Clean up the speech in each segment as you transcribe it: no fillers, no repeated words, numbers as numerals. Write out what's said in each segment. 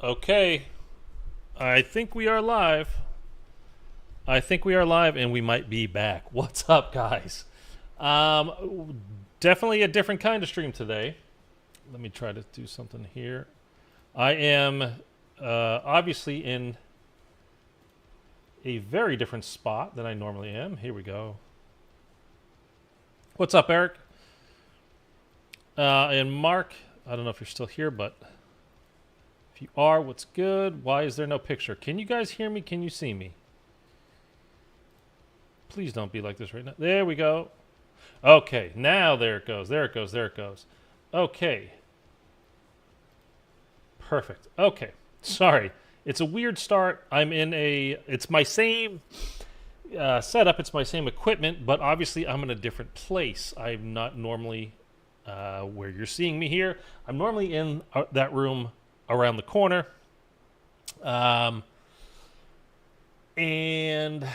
Okay, I think we are live. I think we are live, and we might be back. What's up, guys? Definitely a different kind of stream today. Let me try to do something here. I am obviously in a very different spot than I normally am. Here we go. What's up, Eric? And Mark, I don't know if you're still here, but if you are, what's good? Why is there no picture? Can you guys hear me? Can you see me? Please don't be like this right now. There we go. Okay, now there it goes. There it goes. There it goes. Okay. Perfect. Okay. Sorry. It's a weird start. I'm in a... It's my same setup. It's my same equipment, but obviously I'm in a different place. I'm not normally where you're seeing me here. I'm normally in that room around the corner. And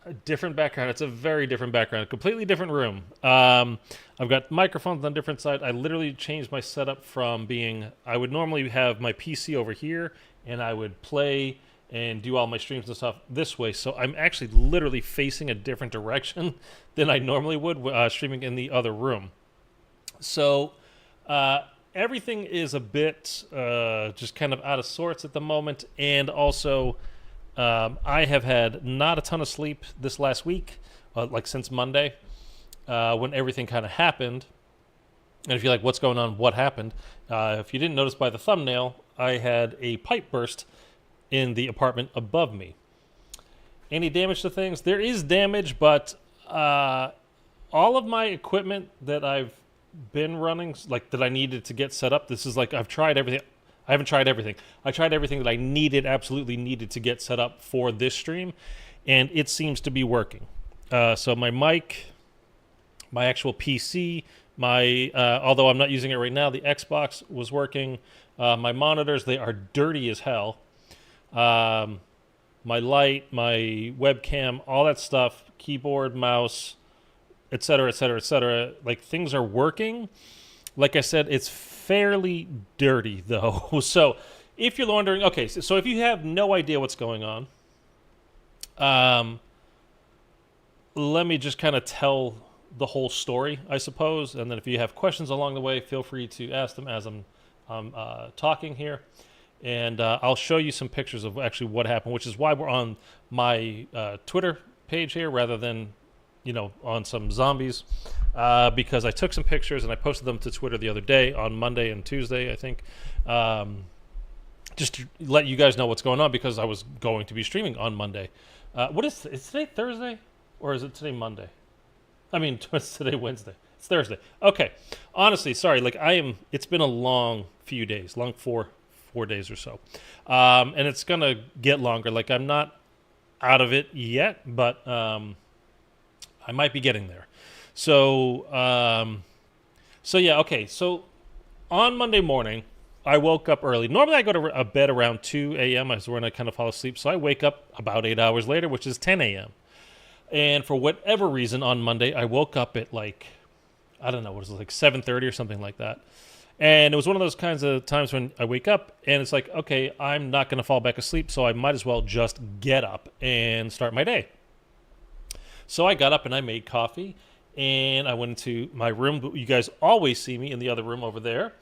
a different background. It's a very different background. A completely different room. I've got microphones on different sides. I literally changed my setup from being... I would normally have my PC over here, and I would play and do all my streams and stuff this way. So I'm actually literally facing a different direction than I normally would streaming in the other room. So everything is a bit just kind of out of sorts at the moment. And also... I have had not a ton of sleep this last week, like since Monday, when everything kind of happened. And if you're like, what's going on? What happened? If you didn't notice by the thumbnail, I had a pipe burst in the apartment above me. Any damage to things? There is damage, but all of my equipment that I've been running, like that I needed to get set up, this is like I've tried everything. I haven't tried everything. I tried everything that I absolutely needed to get set up for this stream, and it seems to be working. So my mic, my actual PC, although I'm not using it right now, the Xbox was working. My monitors, they are dirty as hell. My light, my webcam, all that stuff, keyboard, mouse, etc., etc., etc. Like, things are working. Like I said, it's fairly dirty, though. So if you're wondering, okay, so if you have no idea what's going on, let me just kind of tell the whole story, I suppose. And then if you have questions along the way, feel free to ask them as I'm talking here. And I'll show you some pictures of actually what happened, which is why we're on my Twitter page here rather than, on some zombies. Because I took some pictures and I posted them to Twitter the other day on Monday and Tuesday, I think, just to let you guys know what's going on, because I was going to be streaming on Monday. Is today Thursday, or is it today Monday? I mean, it's today Wednesday. It's Thursday. Okay. Honestly, sorry. It's been a long few days, long four days or so, and it's gonna get longer. Like, I'm not out of it yet, but I might be getting there. So yeah, okay. So on Monday morning, I woke up early. Normally, I go to bed around 2 a.m. is when I kind of fall asleep. So I wake up about 8 hours later, which is 10 a.m. And for whatever reason, on Monday, I woke up at like 7:30 or something like that. And it was one of those kinds of times when I wake up and it's like, okay, I'm not going to fall back asleep, so I might as well just get up and start my day. So I got up and I made coffee. And I went into my room. You guys always see me in the other room over there.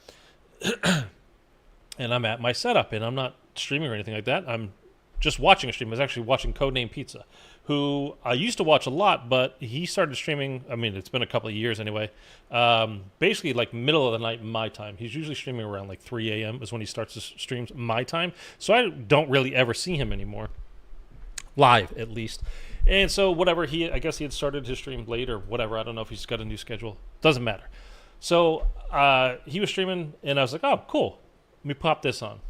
And I'm at my setup. And I'm not streaming or anything like that. I'm just watching a stream. I was actually watching Codename Pizza, who I used to watch a lot, but he started streaming. I mean, it's been a couple of years anyway. Basically, like middle of the night my time. He's usually streaming around like 3 a.m. is when he starts his streams my time. So I don't really ever see him anymore. Live, at least. And so whatever, I guess he had started his stream late or whatever. I don't know if he's got a new schedule. Doesn't matter. So he was streaming, and I was like, oh, cool. Let me pop this on.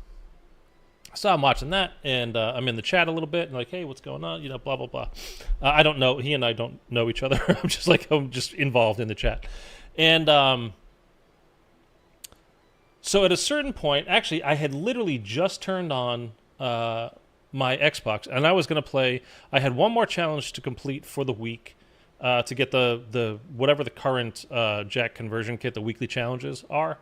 So I'm watching that, and I'm in the chat a little bit, and like, hey, what's going on? Blah, blah, blah. I don't know. He and I don't know each other. I'm just involved in the chat. And so at a certain point, actually, I had literally just turned on... my Xbox, and I was going to play. I had one more challenge to complete for the week to get the whatever the current jack conversion kit, the weekly challenges are.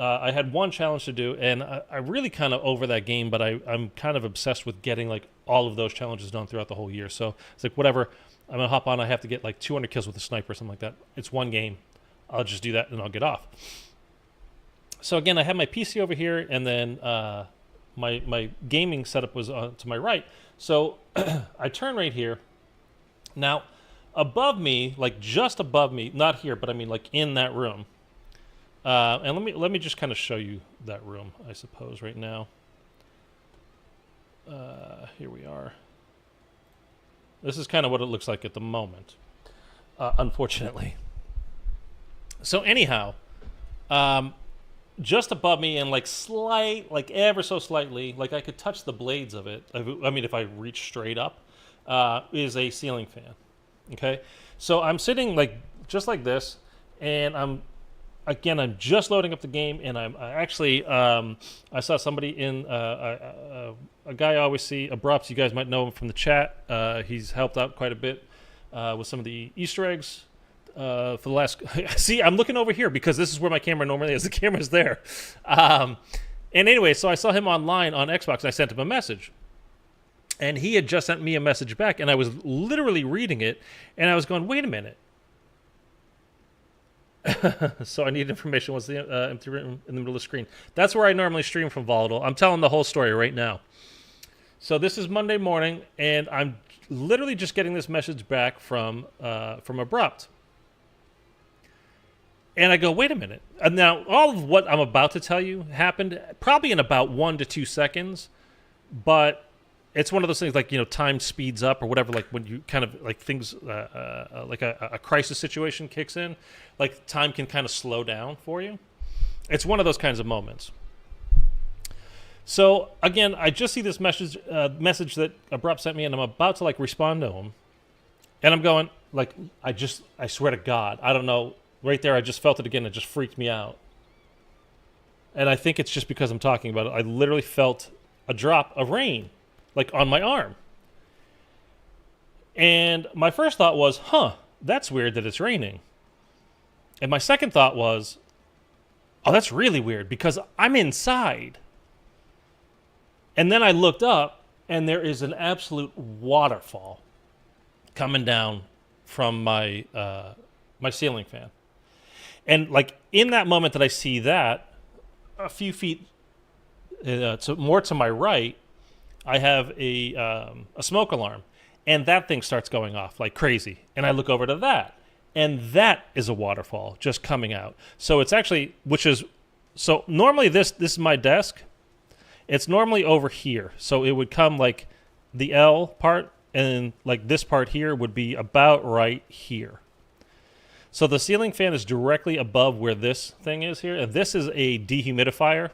I had one challenge to do, and I really kind of over that game, but I'm kind of obsessed with getting like all of those challenges done throughout the whole year. So it's like, whatever, I'm going to hop on. I have to get like 200 kills with a sniper or something like that. It's one game. I'll just do that and I'll get off. So again, I have my PC over here, and then my gaming setup was to my right. So I turn right here. Now, above me, like just above me, not here, but I mean like in that room. And let me just kind of show you that room, I suppose, right now. Here we are. This is kind of what it looks like at the moment, unfortunately. So anyhow, just above me and like ever so slightly, like I could touch the blades of it. I mean, if I reach straight up, is a ceiling fan. Okay, so I'm sitting like just like this, and I'm just loading up the game, and I saw somebody in a guy I always see, Abrupt. You guys might know him from the chat. He's helped out quite a bit with some of the Easter eggs for the last. See, I'm looking over here because this is where my camera normally is. The camera's there. And anyway, so I saw him online on Xbox, and I sent him a message. And he had just sent me a message back, and I was literally reading it, and I was going, wait a minute. So I need information. What's the empty room in the middle of the screen? That's where I normally stream from Volatile. I'm telling the whole story right now. So this is Monday morning, and I'm literally just getting this message back from Abrupt. And I go, wait a minute. And now, all of what I'm about to tell you happened probably in about 1 to 2 seconds, but it's one of those things like, time speeds up or whatever, like when you kind of like things like a crisis situation kicks in, like time can kind of slow down for you. It's one of those kinds of moments. So again, I just see this message that Abrupt sent me, and I'm about to like respond to him, and I'm going like, I swear to God, I don't know, right there I just felt it again. It just freaked me out, and I think it's just because I'm talking about it. I literally felt a drop of rain like on my arm. And my first thought was, that's weird that it's raining. And my second thought was, oh, that's really weird because I'm inside. And then I looked up, and there is an absolute waterfall coming down from my my ceiling fan. And like in that moment that I see that, a few feet more to my right, I have a smoke alarm, and that thing starts going off like crazy. And I look over to that, and that is a waterfall just coming out. So it's actually, so normally this is my desk. It's normally over here. So it would come like the L part, and like this part here would be about right here. So the ceiling fan is directly above where this thing is here, and this is a dehumidifier.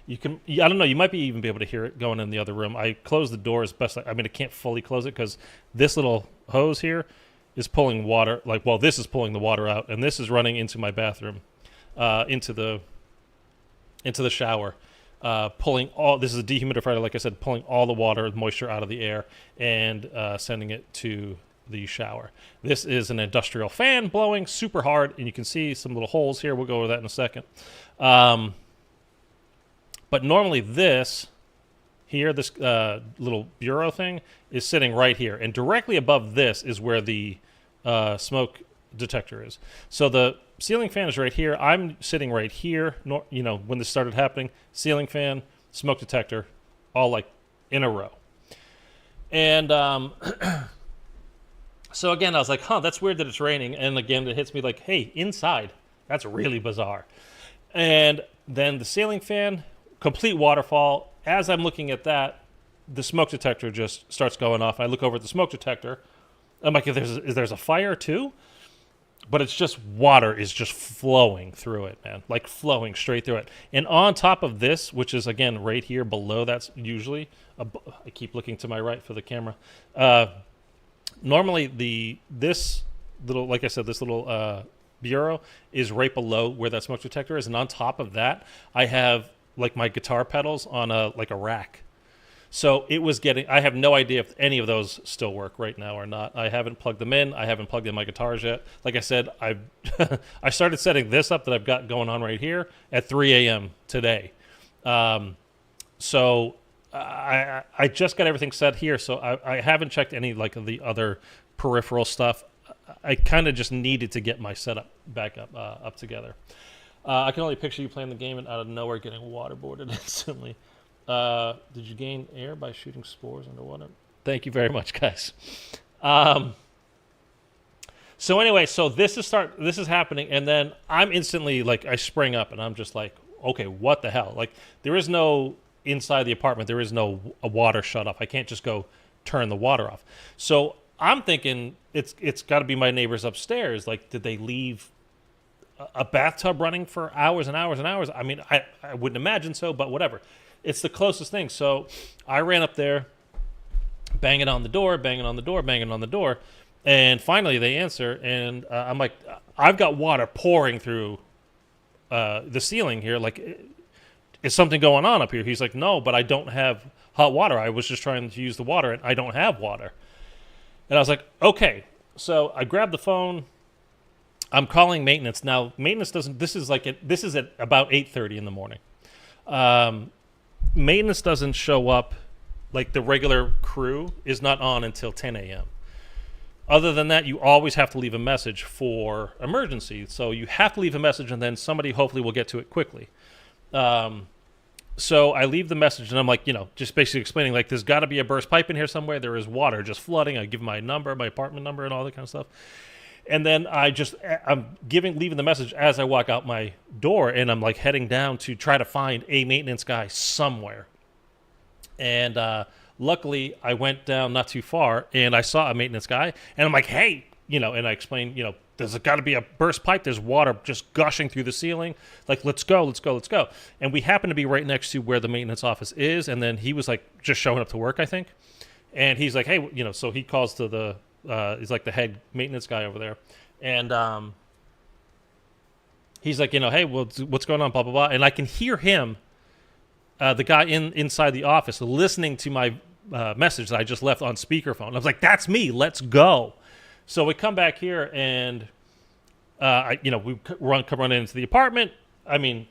I don't know, you might even be able to hear it going in the other room. I closed the door as best I can't fully close it because this little hose here is pulling water, this is pulling the water out, and this is running into my bathroom, into the shower, this is a dehumidifier, like I said, pulling all the water, moisture out of the air, and sending it to the shower. This is an industrial fan blowing super hard, and you can see some little holes here. We'll go over that in a second. But normally this little bureau thing is sitting right here. And directly above this is where the smoke detector is. So the ceiling fan is right here. I'm sitting right here, when this started happening. Ceiling fan, smoke detector, all like in a row. And so again, I was like, that's weird that it's raining. And again, it hits me like, hey, inside. That's really bizarre. And then the ceiling fan, complete waterfall. As I'm looking at that, the smoke detector just starts going off. I look over at the smoke detector. I'm like, is there's a fire too? But it's just water is just flowing through it, man. Like flowing straight through it. And on top of this, which is, again, right here below, that's usually, I keep looking to my right for the camera. Normally, this little, like I said, this little bureau is right below where that smoke detector is. And on top of that, I have like my guitar pedals on a rack. So it was getting. I have no idea if any of those still work right now or not. I haven't plugged them in. I haven't plugged in my guitars yet. Like I said, I I started setting this up that I've got going on right here at 3 a.m. today. So I just got everything set here. So I haven't checked any like of the other peripheral stuff. I kind of just needed to get my setup back up together. I can only picture you playing the game and out of nowhere getting waterboarded instantly. Did you gain air by shooting spores underwater? Thank you very much, guys. So anyway, so this is happening, and then I'm instantly like, I spring up, and I'm just like, okay, what the hell? Like, there is no inside the apartment. There is no a water shut off. I can't just go turn the water off. So I'm thinking it's got to be my neighbors upstairs. Like, did they leave a bathtub running for hours and hours and hours? I mean, I wouldn't imagine so, but whatever. It's the closest thing. So I ran up there, banging on the door, and finally they answer, and I'm like, I've got water pouring through the ceiling here. Like, is something going on up here? He's like, no, but I don't have hot water. I was just trying to use the water, and I don't have water. And I was like, okay. So I grabbed the phone. I'm calling maintenance. Now, maintenance doesn't, this is at about 8:30 in the morning. Maintenance doesn't show up, like the regular crew is not on until 10 a.m. Other than that, you always have to leave a message for emergency. So you have to leave a message, and then somebody hopefully will get to it quickly. So I leave the message, and I'm like, just basically explaining, like, there's got to be a burst pipe in here somewhere. There is water just flooding. I give my number, my apartment number, and all that kind of stuff. And then I'm leaving the message as I walk out my door, and I'm like heading down to try to find a maintenance guy somewhere. And luckily, I went down not too far, and I saw a maintenance guy, and I'm like, hey, and I explained, there's got to be a burst pipe. There's water just gushing through the ceiling. Like, let's go. And we happen to be right next to where the maintenance office is, and then he was like just showing up to work, I think. And he's like, hey, so he calls to the he's like the head maintenance guy over there, and he's like, hey, what's going on, blah blah blah. And I can hear him, the guy inside the office, listening to my message that I just left on speakerphone. I was like, that's me. Let's go. So we come back here, and we run into the apartment. I mean,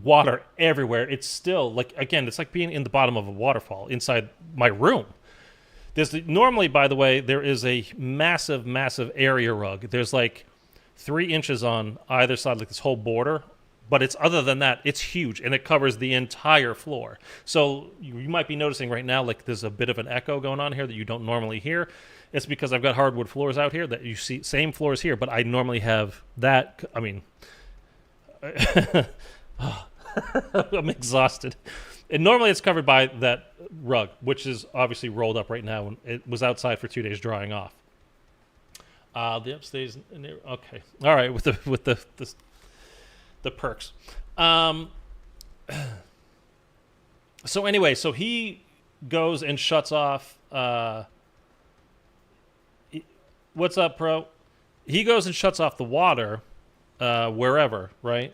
water everywhere. It's still like, again, it's like being in the bottom of a waterfall inside my room. Normally, by the way, there is a massive, massive area rug. There's like 3 inches on either side, like this whole border. But other than that, it's huge, and it covers the entire floor. So you might be noticing right now, like, there's a bit of an echo going on here that you don't normally hear. It's because I've got hardwood floors out here that you see, same floors here, but I normally have that. I mean, I'm exhausted. And normally it's covered by that rug, which is obviously rolled up right now. And it was outside for 2 days drying off. The upstairs, okay, all right, with the perks. So anyway, so he goes and shuts off. What's up, bro? He goes and shuts off the water wherever, right?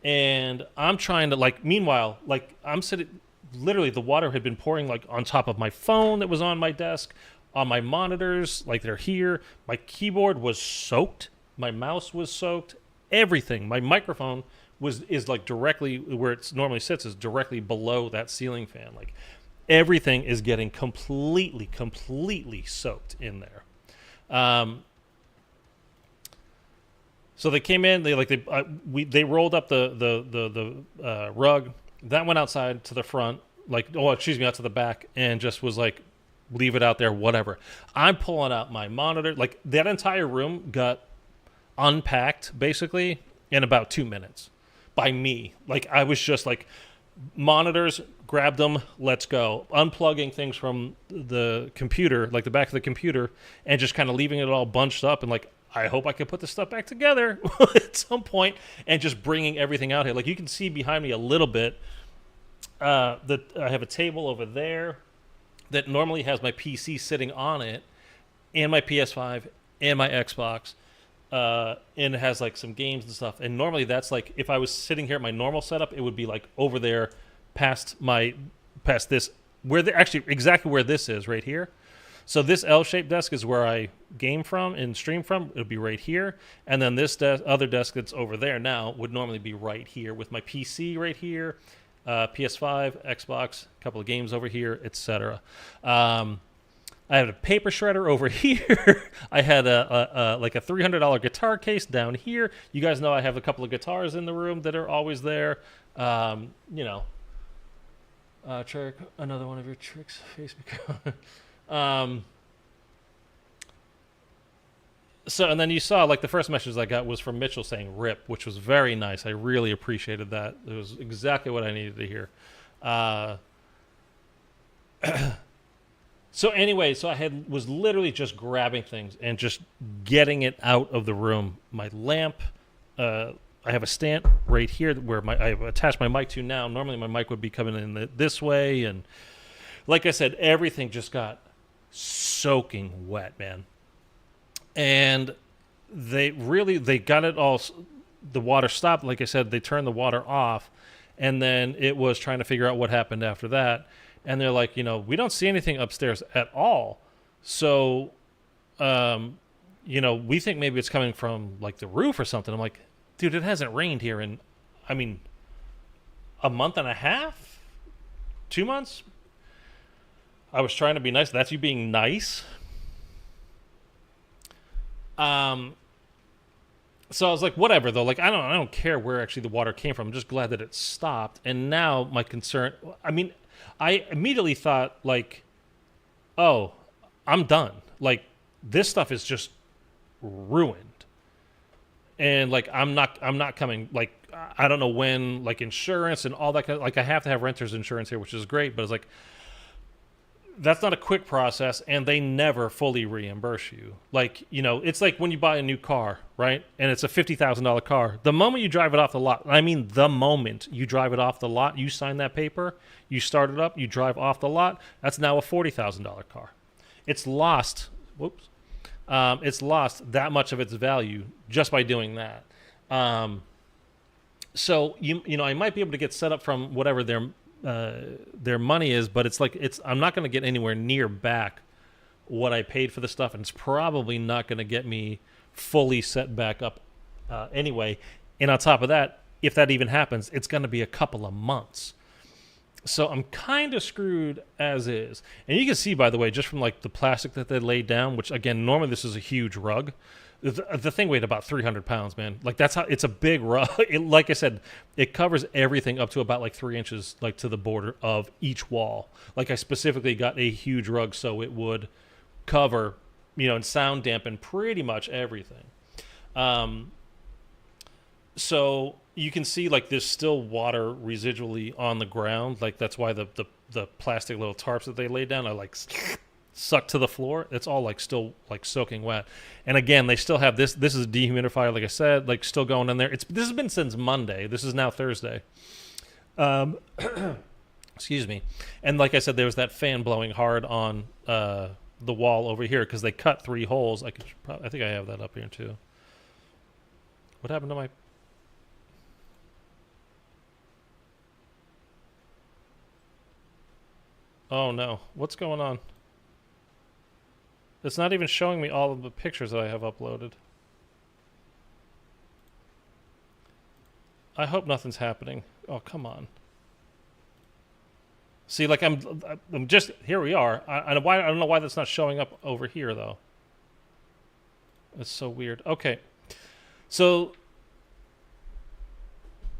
And I'm trying to, like, meanwhile, like, I'm sitting, literally the water had been pouring, like, on top of my phone that was on my desk, on my monitors, like, they're here. My keyboard was soaked. My mouse was soaked. Everything. My microphone is like directly where it normally sits is directly below that ceiling fan. Like, everything is getting completely soaked in there. So they came in. They rolled up the rug that went outside to the front, out to the back, and just was like, leave it out there, whatever. I'm pulling out my monitor. Like, that entire room got unpacked basically in about 2 minutes by me. Like, I was just like, monitors, grabbed them, let's go. Unplugging things from the computer, like the back of the computer, and just kind of leaving it all bunched up, and like, I hope I can put this stuff back together at some point, and just bringing everything out here. Like, you can see behind me a little bit that I have a table over there that normally has my PC sitting on it, and my PS5 and my Xbox, and it has like some games and stuff. And normally that's like, if I was sitting here at my normal setup, it would be like over there past this actually exactly where this is right here. So this L-shaped desk is where I game from and stream from. It'll be right here. And then this other desk that's over there now would normally be right here with my PC right here, PS5, Xbox, a couple of games over here, etc. I had a paper shredder over here. I had like a $300 guitar case down here. You guys know I have a couple of guitars in the room that are always there. Trick, another one of your tricks, Facebook. So, and then you saw, like, the first message I got was from Mitchell saying "rip," which was very nice. I really appreciated that. It was exactly what I needed to hear. So anyway, so I was literally just grabbing things and just getting it out of the room. My lamp, I have a stand right here where I've attached my mic to now. Normally my mic would be coming in this way, and like I said, everything just got soaking wet, man. And they got it all. The water stopped. Like I said, they turned the water off, and then it was trying to figure out what happened after that. And they're like, we don't see anything upstairs at all. So, we think maybe it's coming from like the roof or something. I'm like, dude, it hasn't rained here in, a month and a half, 2 months. I was trying to be nice. That's you being nice. So I was like, whatever though. Like, I don't care where actually the water came from. I'm just glad that it stopped. And now my concern, I immediately thought like, oh, I'm done. Like, this stuff is just ruined. And like, I'm not coming. Like, I don't know when, like, insurance and all that kind of, like, I have to have renter's insurance here, which is great, but it's like, that's not a quick process, and they never fully reimburse you. Like, it's like when you buy a new car, right? And it's a $50,000 car. The moment you drive it off the lot, the moment you drive it off the lot, you sign that paper, you start it up, you drive off the lot, that's now a $40,000 car. It's lost, it's lost that much of its value just by doing that. So, I might be able to get set up from whatever their money is, but it's like I'm not going to get anywhere near back what I paid for the stuff, and it's probably not going to get me fully set back up anyway. And on top of that, if that even happens, it's going to be a couple of months. So I'm kind of screwed as is. And you can see, by the way, just from like the plastic that they laid down, which again, normally this is a huge rug. The thing weighed about 300 pounds, man. Like, that's how it's a big rug. Like I said, it covers everything up to about like 3 inches, like to the border of each wall. Like, I specifically got a huge rug so it would cover, and sound dampen pretty much everything. So you can see like there's still water residually on the ground. Like, that's why the plastic little tarps that they laid down are like sucked to the floor. It's all like still like soaking wet. And again, they still have this is a dehumidifier, like I said, like still going in there. This has been since Monday. This is now Thursday. Excuse me. And like I said, there was that fan blowing hard on the wall over here because they cut 3 holes. I think I have that up here too. What happened to my... Oh no, what's going on? It's not even showing me all of the pictures that I have uploaded. I hope nothing's happening. Oh, come on. See, like I'm just, here we are. I don't know why that's not showing up over here though. It's so weird. Okay. So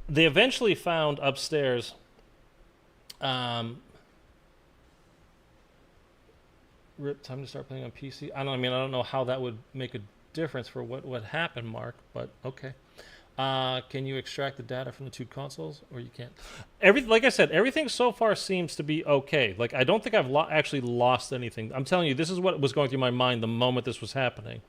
they eventually found upstairs Rip, time to start playing on PC. I don't know how that would make a difference for what happened, Mark, but okay. Can you extract the data from the 2 consoles, or you can't? Like I said, everything so far seems to be okay. Like, I don't think I've actually lost anything. I'm telling you, this is what was going through my mind the moment this was happening.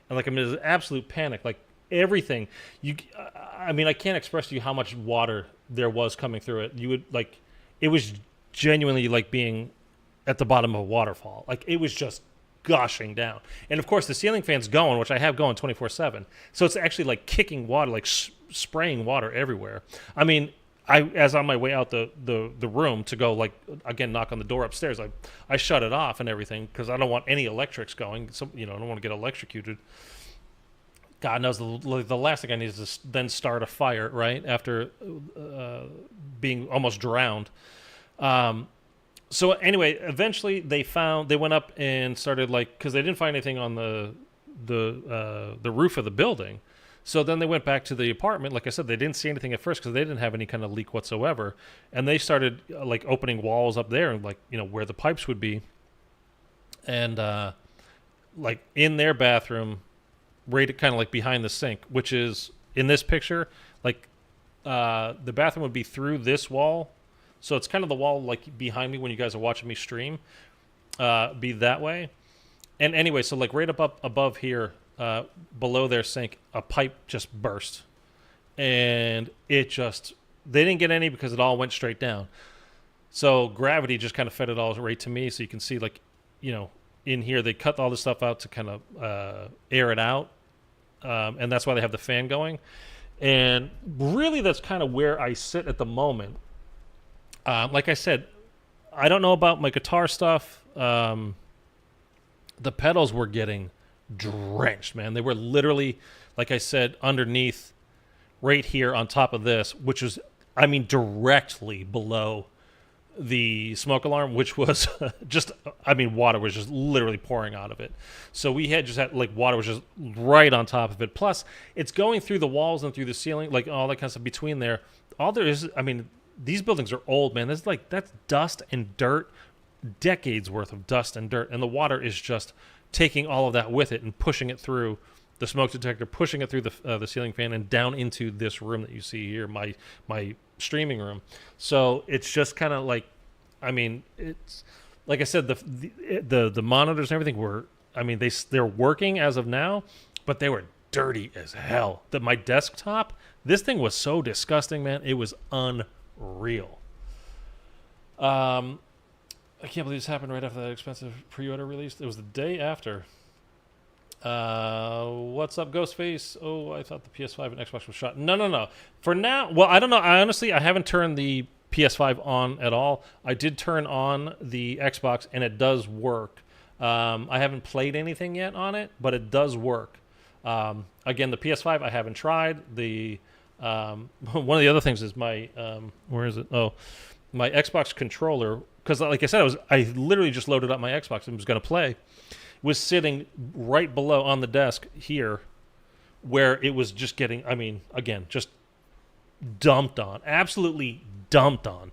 And like, I'm in an absolute panic. Like, everything. I can't express to you how much water there was coming through it. You would, like, it was genuinely like being at the bottom of a waterfall. Like, it was just gushing down. And of course the ceiling fan's going, which I have going 24/7. So it's actually like kicking water, like spraying water everywhere. as on my way out the room to go, like, again, knock on the door upstairs, I shut it off and everything because I don't want any electrics going. So, I don't want to get electrocuted. God knows the last thing I need is to then start a fire, right? After being almost drowned. So anyway, eventually they went up and started, like, because they didn't find anything on the roof of the building. So then they went back to the apartment. Like I said, they didn't see anything at first because they didn't have any kind of leak whatsoever. And they started like opening walls up there and, like, where the pipes would be. And like in their bathroom, right kind of like behind the sink, which is in this picture, like the bathroom would be through this wall. So it's kind of the wall like behind me when you guys are watching me stream, be that way. And anyway, so like right up above here, below their sink, a pipe just burst, and they didn't get any because it all went straight down. So gravity just kind of fed it all right to me. So you can see, like, in here they cut all this stuff out to kind of air it out, and that's why they have the fan going. And really, that's kind of where I sit at the moment. Like I said, I don't know about my guitar stuff. The pedals were getting drenched, man. They were literally, like I said, underneath, right here on top of this, which was, directly below the smoke alarm, which was just, water was just literally pouring out of it. So we had like, water was just right on top of it. Plus, it's going through the walls and through the ceiling, like all that kind of stuff between there. All there is, these buildings are old, man. That's dust and dirt, decades worth of dust and dirt, and the water is just taking all of that with it and pushing it through the smoke detector, pushing it through the ceiling fan and down into this room that you see here, my streaming room. So it's just kind of like, it's like I said, the monitors and everything were, they're working as of now, but they were dirty as hell. My desktop, this thing was so disgusting, man. It was unreal. I can't believe this happened right after that expensive pre-order release. It was the day after. What's up, Ghostface? Oh, I thought the PS5 and Xbox was shot. No. For now, well, I don't know. I haven't turned the PS5 on at all. I did turn on the Xbox, and it does work. I haven't played anything yet on it, but it does work. Again, the PS5 I haven't tried. The one of the other things is my where is it? Oh, my Xbox controller. Because, like I said, I literally just loaded up my Xbox and was going to play. Was sitting right below on the desk here, where it was just getting, just dumped on. Absolutely dumped on.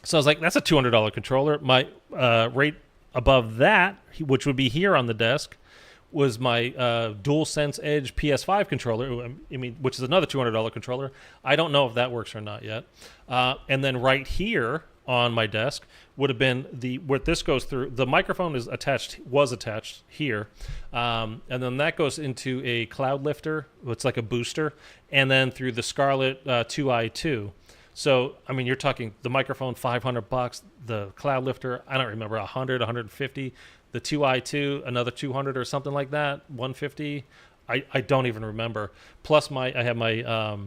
So I was like, that's a $200 controller. My right above that, which would be here on the desk, was my DualSense Edge PS5 controller, which is another $200 controller. I don't know if that works or not yet. And then right here on my desk would have been what this goes through. The microphone was attached here, and then that goes into a cloud lifter. It's like a booster, and then through the Scarlett 2i2. So you're talking the microphone $500, the cloud lifter I don't remember, 100, 150, the 2i2 another 200 or something like that, 150. I don't even remember. Plus I have my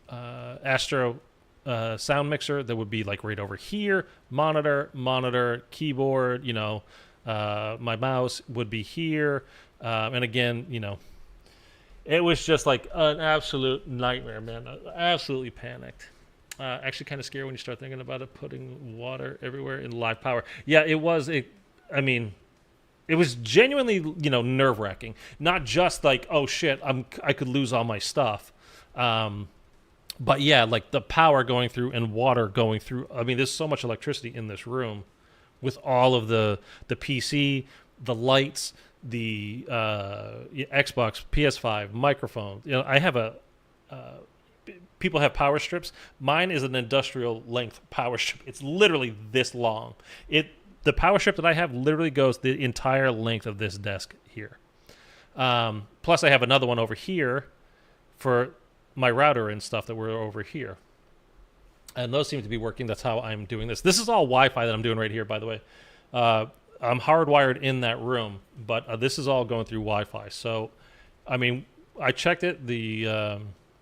Astro sound mixer that would be like right over here. Monitor, keyboard, my mouse would be here. And again, it was just like an absolute nightmare, man. I absolutely panicked. Actually kind of scary when you start thinking about it, putting water everywhere in live power. Yeah, it was. It was genuinely, nerve-wracking. Not just like, oh shit, I could lose all my stuff. But yeah, like the power going through and water going through. There's so much electricity in this room with all of the PC, the lights, the Xbox, PS5, microphone. I have people have power strips. Mine is an industrial length power strip. It's literally this long. The power strip that I have literally goes the entire length of this desk here. Plus I have another one over here for my router and stuff that were over here. And those seem to be working. That's how I'm doing this. This is all Wi-Fi that I'm doing right here, by the way. I'm hardwired in that room, but this is all going through Wi-Fi. So, I checked it.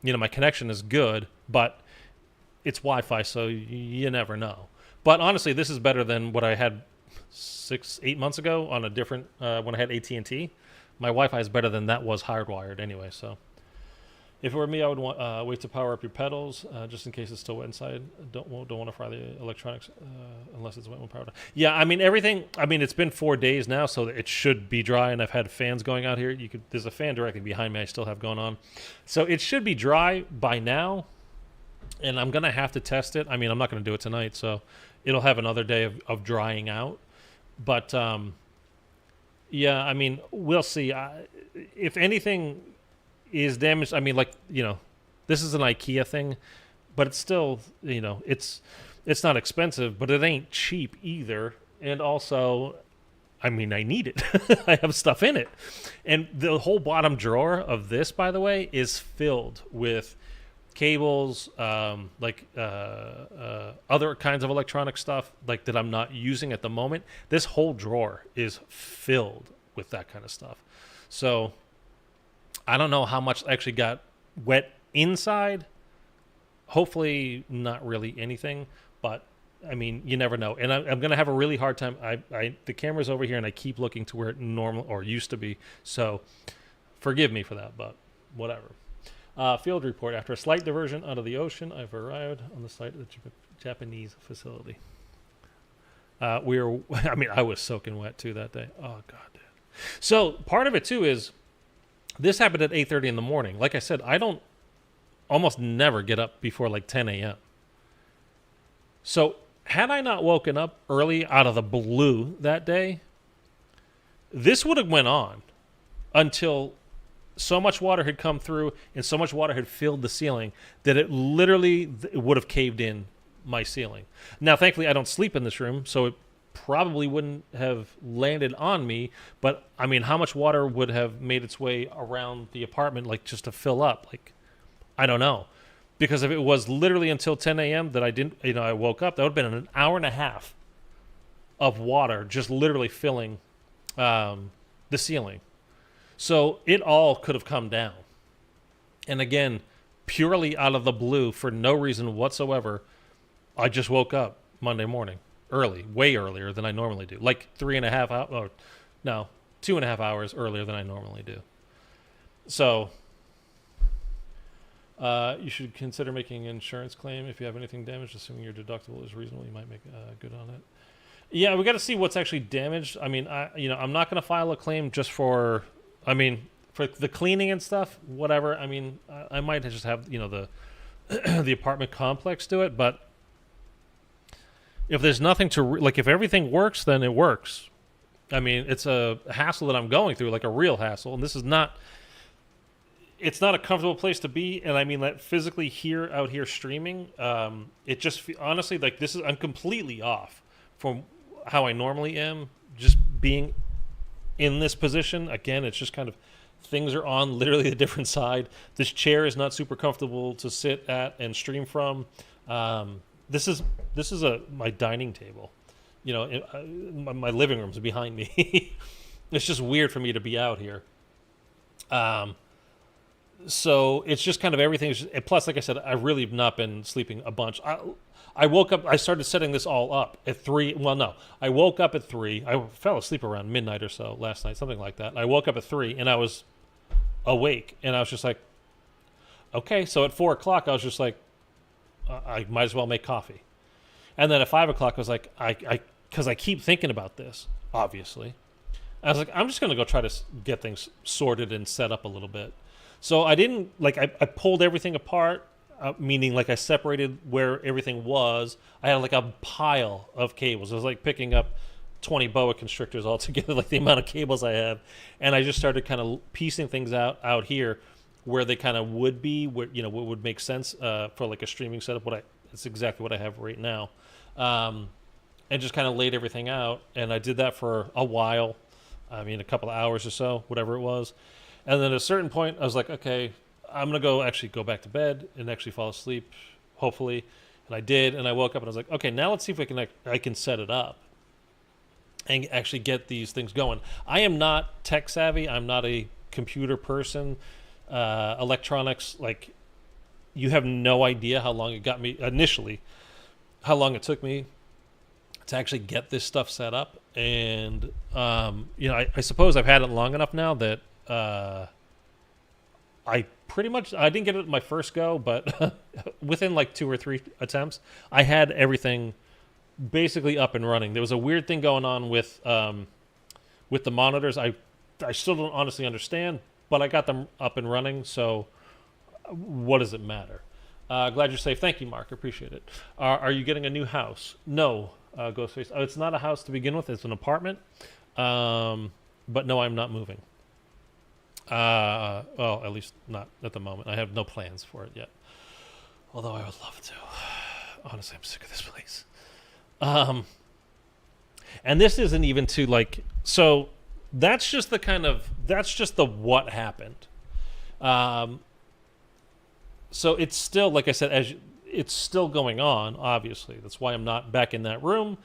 My connection is good, but it's Wi-Fi, so you never know. But honestly, this is better than what I had 8 months ago on a different when I had AT&T. My Wi-Fi is better than that was hardwired anyway. So if it were me, I would wait to power up your pedals just in case it's still wet inside. Don't want to fry the electronics unless it's wet when powered on. Yeah, I mean everything. I mean it's been 4 days now, so it should be dry. And I've had fans going out here. There's a fan directly behind me. I still have going on, so it should be dry by now. And I'm gonna have to test it. I mean I'm not gonna do it tonight, so it'll have another day of drying out. But yeah, I mean we'll see. If anything is damaged, I mean, like, this is an IKEA thing, but it's still, it's not expensive, but it ain't cheap either. And also, I mean, I need it. I have stuff in it. And the whole bottom drawer of this, by the way, is filled with cables, other kinds of electronic stuff, like that I'm not using at the moment. This whole drawer is filled with that kind of stuff. So I don't know how much actually got wet inside. Hopefully not really anything, but I mean, you never know. And I'm going to have a really hard time. The camera's over here and I keep looking to where it normal or used to be. So forgive me for that, but whatever. Field report. After a slight diversion out of the ocean, I've arrived on the site of the Japanese facility. I was soaking wet too that day. Oh, God. Dude. So part of it too is, this happened at 8:30 in the morning. Like I said, I don't almost never get up before like 10 a.m. So had I not woken up early out of the blue that day, this would have went on until so much water had come through and so much water had filled the ceiling that it literally would have caved in my ceiling. Now, thankfully, I don't sleep in this room, so it probably wouldn't have landed on me, but I mean, how much water would have made its way around the apartment, like just to fill up? Like, I don't know, because if it was literally until 10 a.m. that I woke up, that would have been an hour and a half of water just literally filling the ceiling. So it all could have come down. And again, purely out of the blue, for no reason whatsoever, I just woke up Monday morning. Early, way earlier than I normally do. Like 2.5 hours earlier than I normally do. So, you should consider making an insurance claim if you have anything damaged, assuming your deductible is reasonable. You might make good on it. Yeah, we got to see what's actually damaged. I mean, I'm not going to file a claim just for the cleaning and stuff, whatever. I mean, I might just have, the the apartment complex do it, but if there's nothing to, if everything works, then it works. I mean, it's a hassle that I'm going through, like a real hassle. And this is not, it's not a comfortable place to be. And I mean, that physically out here streaming, it just, honestly, I'm completely off from how I normally am. Just being in this position, again, it's just kind of, things are on literally a different side. This chair is not super comfortable to sit at and stream from. This is my dining table. My living room's behind me. It's just weird for me to be out here. So it's just kind of everything. Plus, like I said, I really have not been sleeping a bunch. I woke up. I started setting this all up at 3. Well, no, I woke up at 3. I fell asleep around midnight or so last night, something like that. I woke up at 3, and I was awake, and I was just like, okay. So at 4 o'clock, I was just like, I might as well make coffee. And then at 5 o'clock, I was like, because I keep thinking about this, obviously. I was like, I'm just going to go try to get things sorted and set up a little bit. So I didn't, I pulled everything apart, meaning I separated where everything was. I had a pile of cables. It was like picking up 20 boa constrictors all together, the amount of cables I have. And I just started kind of piecing things out here, where they kind of would be, where what would make sense for a streaming setup. It's exactly what I have right now, and just kind of laid everything out. And I did that for a while. I mean, a couple of hours or so, whatever it was. And then at a certain point, I was like, okay, I'm gonna go back to bed and actually fall asleep, hopefully. And I did, and I woke up and I was like, okay, now let's see if I can set it up and actually get these things going. I am not tech savvy. I'm not a computer person. Electronics, you have no idea how long it got me initially, how long it took me to actually get this stuff set up. And I suppose I've had it long enough now that I didn't get it my first go, but within like 2 or 3 attempts, I had everything basically up and running. There was a weird thing going on with the monitors. I still don't honestly understand, but I got them up and running. So what does it matter? Glad you're safe. Thank you, Mark. Appreciate it. Are you getting a new house? No, Ghostface. It's not a house to begin with. It's an apartment. But no, I'm not moving. Well, at least not at the moment. I have no plans for it yet. Although I would love to. Honestly, I'm sick of this place. And this isn't even to like, so that's just the what happened. So it's still, like I said, it's still going on, obviously. That's why I'm not back in that room.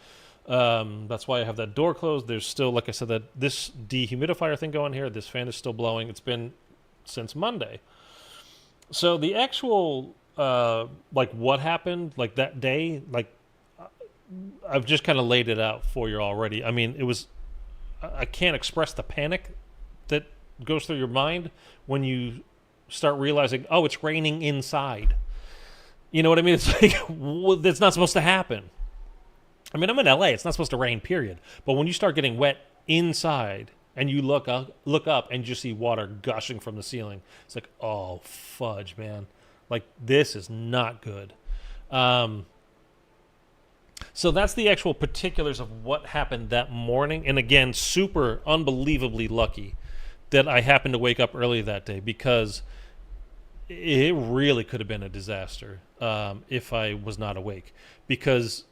That's why I have that door closed. There's still, like I said, that this dehumidifier thing going here. This fan is still blowing. It's been since Monday. So the actual, like what happened, like that day, like I've just kind of laid it out for you already. I mean, I can't express the panic that goes through your mind when you start realizing, oh, it's raining inside. You know what I mean? It's like, well, it's not supposed to happen. I mean, I'm in LA. It's not supposed to rain, period. But when you start getting wet inside and you look up and you see water gushing from the ceiling, it's like, oh, fudge, man. Like, this is not good. So that's the actual particulars of what happened that morning. And again, super unbelievably lucky that I happened to wake up early that day, because it really could have been a disaster if I was not awake. Because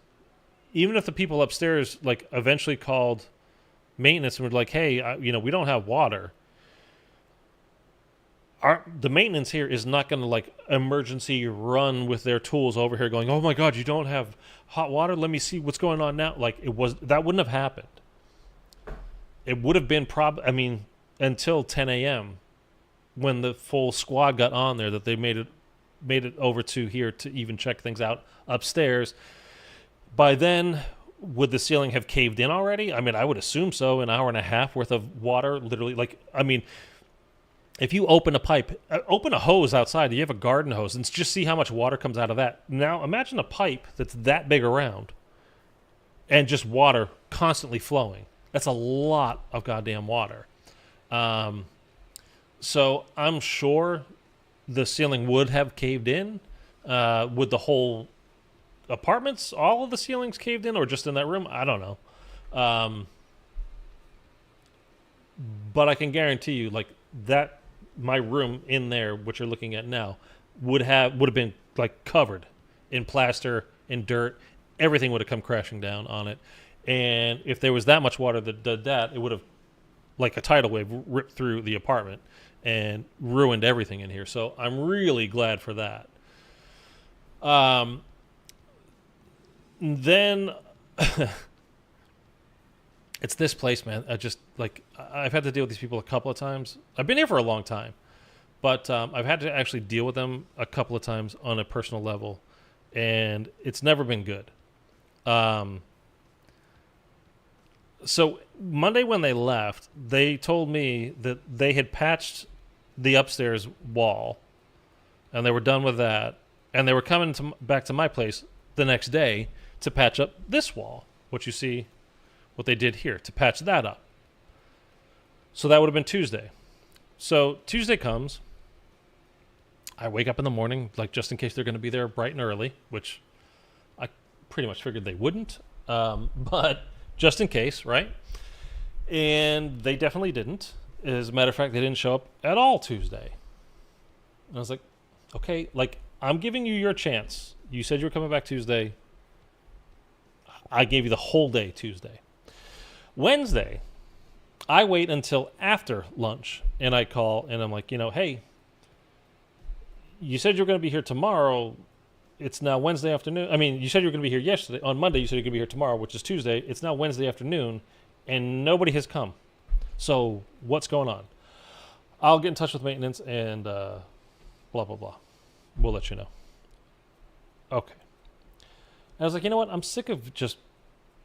even if the people upstairs like eventually called maintenance and were like, hey, we don't have water, the maintenance here is not going to like emergency run with their tools over here going, oh my God, you don't have hot water? Let me see what's going on now. Like that wouldn't have happened. It would have been until 10 a.m. when the full squad got on there that they made it over to here to even check things out upstairs. By then, would the ceiling have caved in already? I mean, I would assume so. An hour and a half worth of water, literally. Like, I mean, if you open a hose outside, you have a garden hose, and just see how much water comes out of that. Now, imagine a pipe that's that big around and just water constantly flowing. That's a lot of goddamn water. So I'm sure the ceiling would have caved in. Would the whole apartments, all of the ceilings caved in, or just in that room? I don't know. But I can guarantee you, like, that my room in there, which you're looking at now, would have been like covered in plaster, in dirt. Everything would have come crashing down on it. And if there was that much water that did that, it would have, like a tidal wave, ripped through the apartment and ruined everything in here. So I'm really glad for that. Then it's this place, man. I've had to deal with these people a couple of times. I've been here for a long time, but I've had to actually deal with them a couple of times on a personal level, and it's never been good. So Monday when they left, they told me that they had patched the upstairs wall, and they were done with that, and they were coming back to my place the next day to patch up this wall, what you see, what they did here, to patch that up. So that would have been Tuesday. So Tuesday comes, I wake up in the morning, like, just in case they're going to be there bright and early, which I pretty much figured they wouldn't, but just in case, right? And they definitely didn't. As a matter of fact, they didn't show up at all Tuesday. And I was like, okay, like, I'm giving you your chance. You said you were coming back Tuesday. I gave you the whole day Tuesday. Wednesday, I wait until after lunch, and I call, and I'm like, hey, you said you were going to be here tomorrow. It's now Wednesday afternoon. I mean, you said you were going to be here yesterday. On Monday, you said you're going to be here tomorrow, which is Tuesday. It's now Wednesday afternoon, and nobody has come. So what's going on? I'll get in touch with maintenance and blah, blah, blah. We'll let you know. Okay. I was like, you know what? I'm sick of just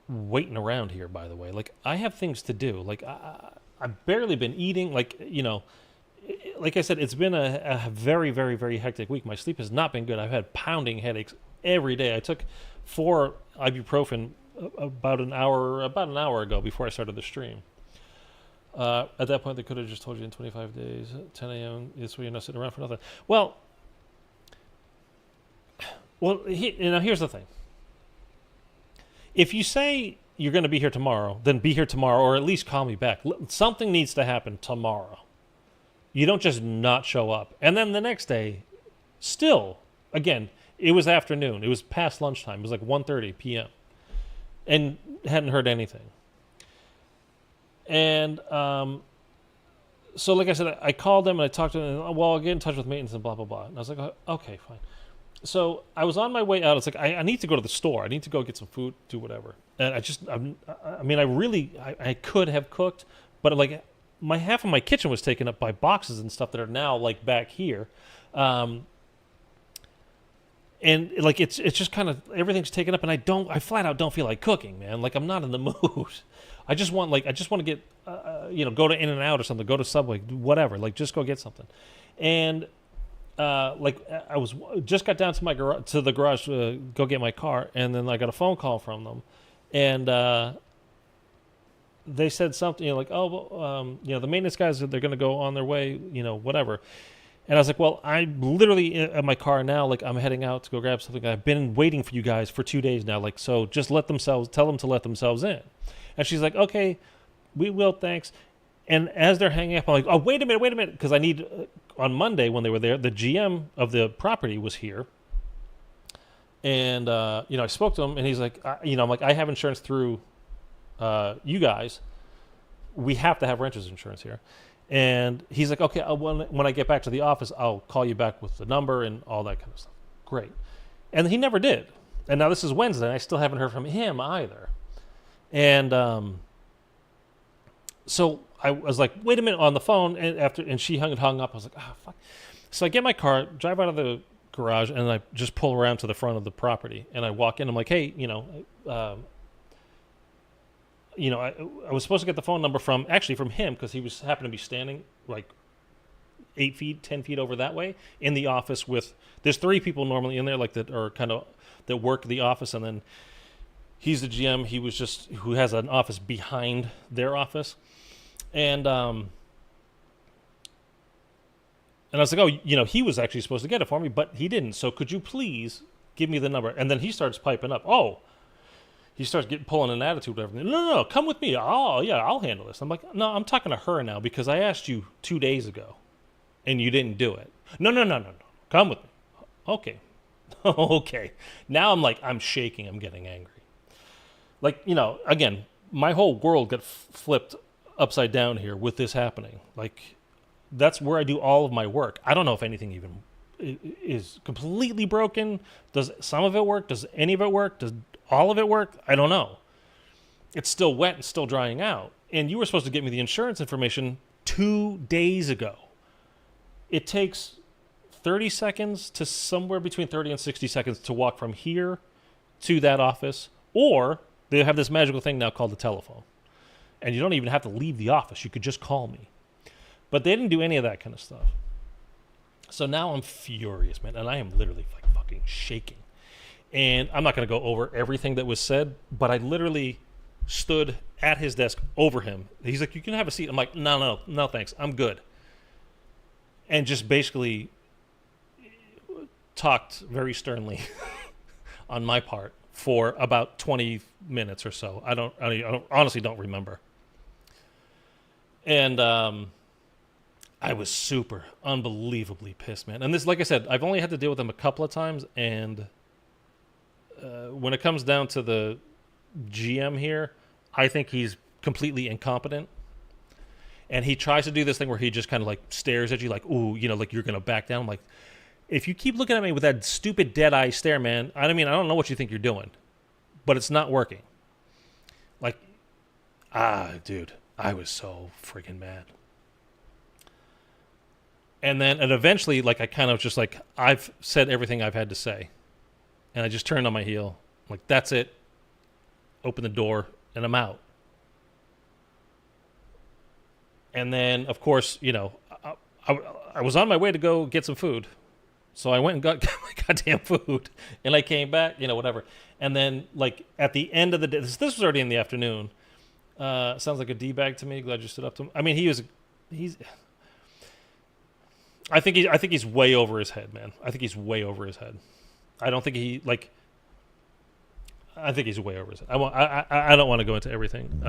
waiting around here, by the way. Like, I have things to do. Like, I've barely been eating. Like, like I said, it's been a very, very, very hectic week. My sleep has not been good. I've had pounding headaches every day. I took 4 ibuprofen about an hour ago before I started the stream. At that point, they could have just told you in 25 days, 10 a.m. This way you're not sitting around for nothing. Well, here's the thing. If you say you're going to be here tomorrow, then be here tomorrow, or at least call me back. Something needs to happen tomorrow. You don't just not show up. And then the next day, still, again, it was afternoon. It was past lunchtime. It was like 1:30 p.m. And hadn't heard anything. And so like I said, I called them and I talked to them. And, well, I'll get in touch with maintenance and blah, blah, blah. And I was like, okay, fine. So I was on my way out. It's like, I need to go to the store. I need to go get some food, do whatever. And I could have cooked, but like half of my kitchen was taken up by boxes and stuff that are now like back here. And like, it's just kind of, everything's taken up and I flat out don't feel like cooking, man. Like, I'm not in the mood. I just want to get, go to In-N-Out or something, go to Subway, whatever. Like, just go get something. And, I just got down to the garage to go get my car, and then I got a phone call from them, and they said something the maintenance guys, they're going to go on their way, whatever. And I was like, well, I'm literally at my car now. Like, I'm heading out to go grab something. I've been waiting for you guys for 2 days now. Like, so just tell them to let themselves in. And she's like, okay, we will, thanks. And as they're hanging up, I'm like, oh, wait a minute. Because I need, on Monday when they were there, the GM of the property was here. And, I spoke to him, and he's like, I'm like, I have insurance through you guys. We have to have renter's insurance here. And he's like, okay, when I get back to the office, I'll call you back with the number and all that kind of stuff. Great. And he never did. And now this is Wednesday, and I still haven't heard from him either. And so I was like, wait a minute, on the phone, and she hung up. I was like, fuck. So I get my car, drive out of the garage, and I just pull around to the front of the property. And I walk in. I'm like, hey, I was supposed to get the phone number from him, because he happened to be standing like 8 feet, 10 feet over that way in the office there's 3 people normally in there, like, that are kind of, that work the office. And then he's the GM. Who has an office behind their office. And I was like, oh, he was actually supposed to get it for me, but he didn't. So could you please give me the number? And then he starts piping up. Oh, he starts pulling an attitude. Everything. No, come with me. Oh, yeah, I'll handle this. I'm like, no, I'm talking to her now, because I asked you 2 days ago, and you didn't do it. No. Come with me. Okay. Okay. Now I'm shaking. I'm getting angry. Like, again, my whole world got flipped upside down here with this happening. Like, that's where I do all of my work. I don't know if anything even is completely broken. Does some of it work? Does any of it work? Does all of it work? I don't know. It's still wet and still drying out. And you were supposed to get me the insurance information 2 days ago. It takes 30 seconds to somewhere between 30 and 60 seconds to walk from here to that office, or they have this magical thing now called the telephone. And you don't even have to leave the office. You could just call me. But they didn't do any of that kind of stuff. So now I'm furious, man. And I am literally like fucking shaking. And I'm not going to go over everything that was said, but I literally stood at his desk over him. He's like, you can have a seat. I'm like, no, thanks. I'm good. And just basically talked very sternly on my part for about 20 minutes or so. I honestly don't remember. And I was super unbelievably pissed, man. And this, like I said, I've only had to deal with him a couple of times. And when it comes down to the GM here, I think he's completely incompetent. And he tries to do this thing where he just kind of like stares at you like, ooh, like you're going to back down. I'm like, if you keep looking at me with that stupid dead eye stare, man, I don't know what you think you're doing, but it's not working. Like, dude, I was so freaking mad. And eventually, like, I kind of just like, I've said everything I've had to say. And I just turned on my heel. Like, that's it. Open the door, and I'm out. And then, of course, I was on my way to go get some food. So I went and got my goddamn food. And I came back, whatever. And then, like, at the end of the day, this was already in the afternoon. Sounds like a D-bag to me. Glad you stood up to him. I mean, he's... I think he's way over his head, man. I think he's way over his head. I don't think I think he's way over his head. I don't want to go into everything.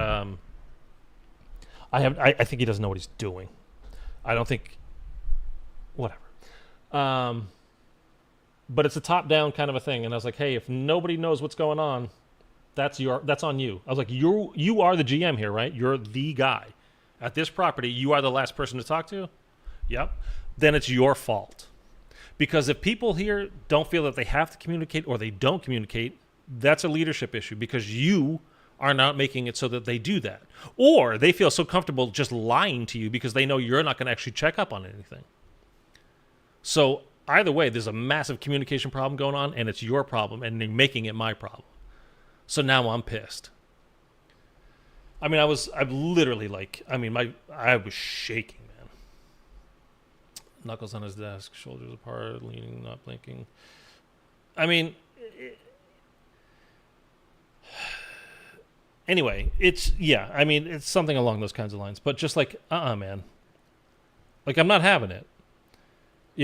I think he doesn't know what he's doing. I don't think, whatever. But it's a top-down kind of a thing, and I was like, hey, if nobody knows what's going on, that's on you. I was like, you are the GM here, right? You're the guy at this property. You are the last person to talk to. Yep. Then it's your fault. Because if people here don't feel that they have to communicate or they don't communicate, that's a leadership issue because you are not making it so that they do that. Or they feel so comfortable just lying to you because they know you're not going to actually check up on anything. So either way, there's a massive communication problem going on, and it's your problem, and they're making it my problem. So now I'm pissed. I mean, I was shaking. Knuckles on his desk, shoulders apart, leaning, not blinking. I mean, anyway, it's something along those kinds of lines. But just like, man. Like, I'm not having it.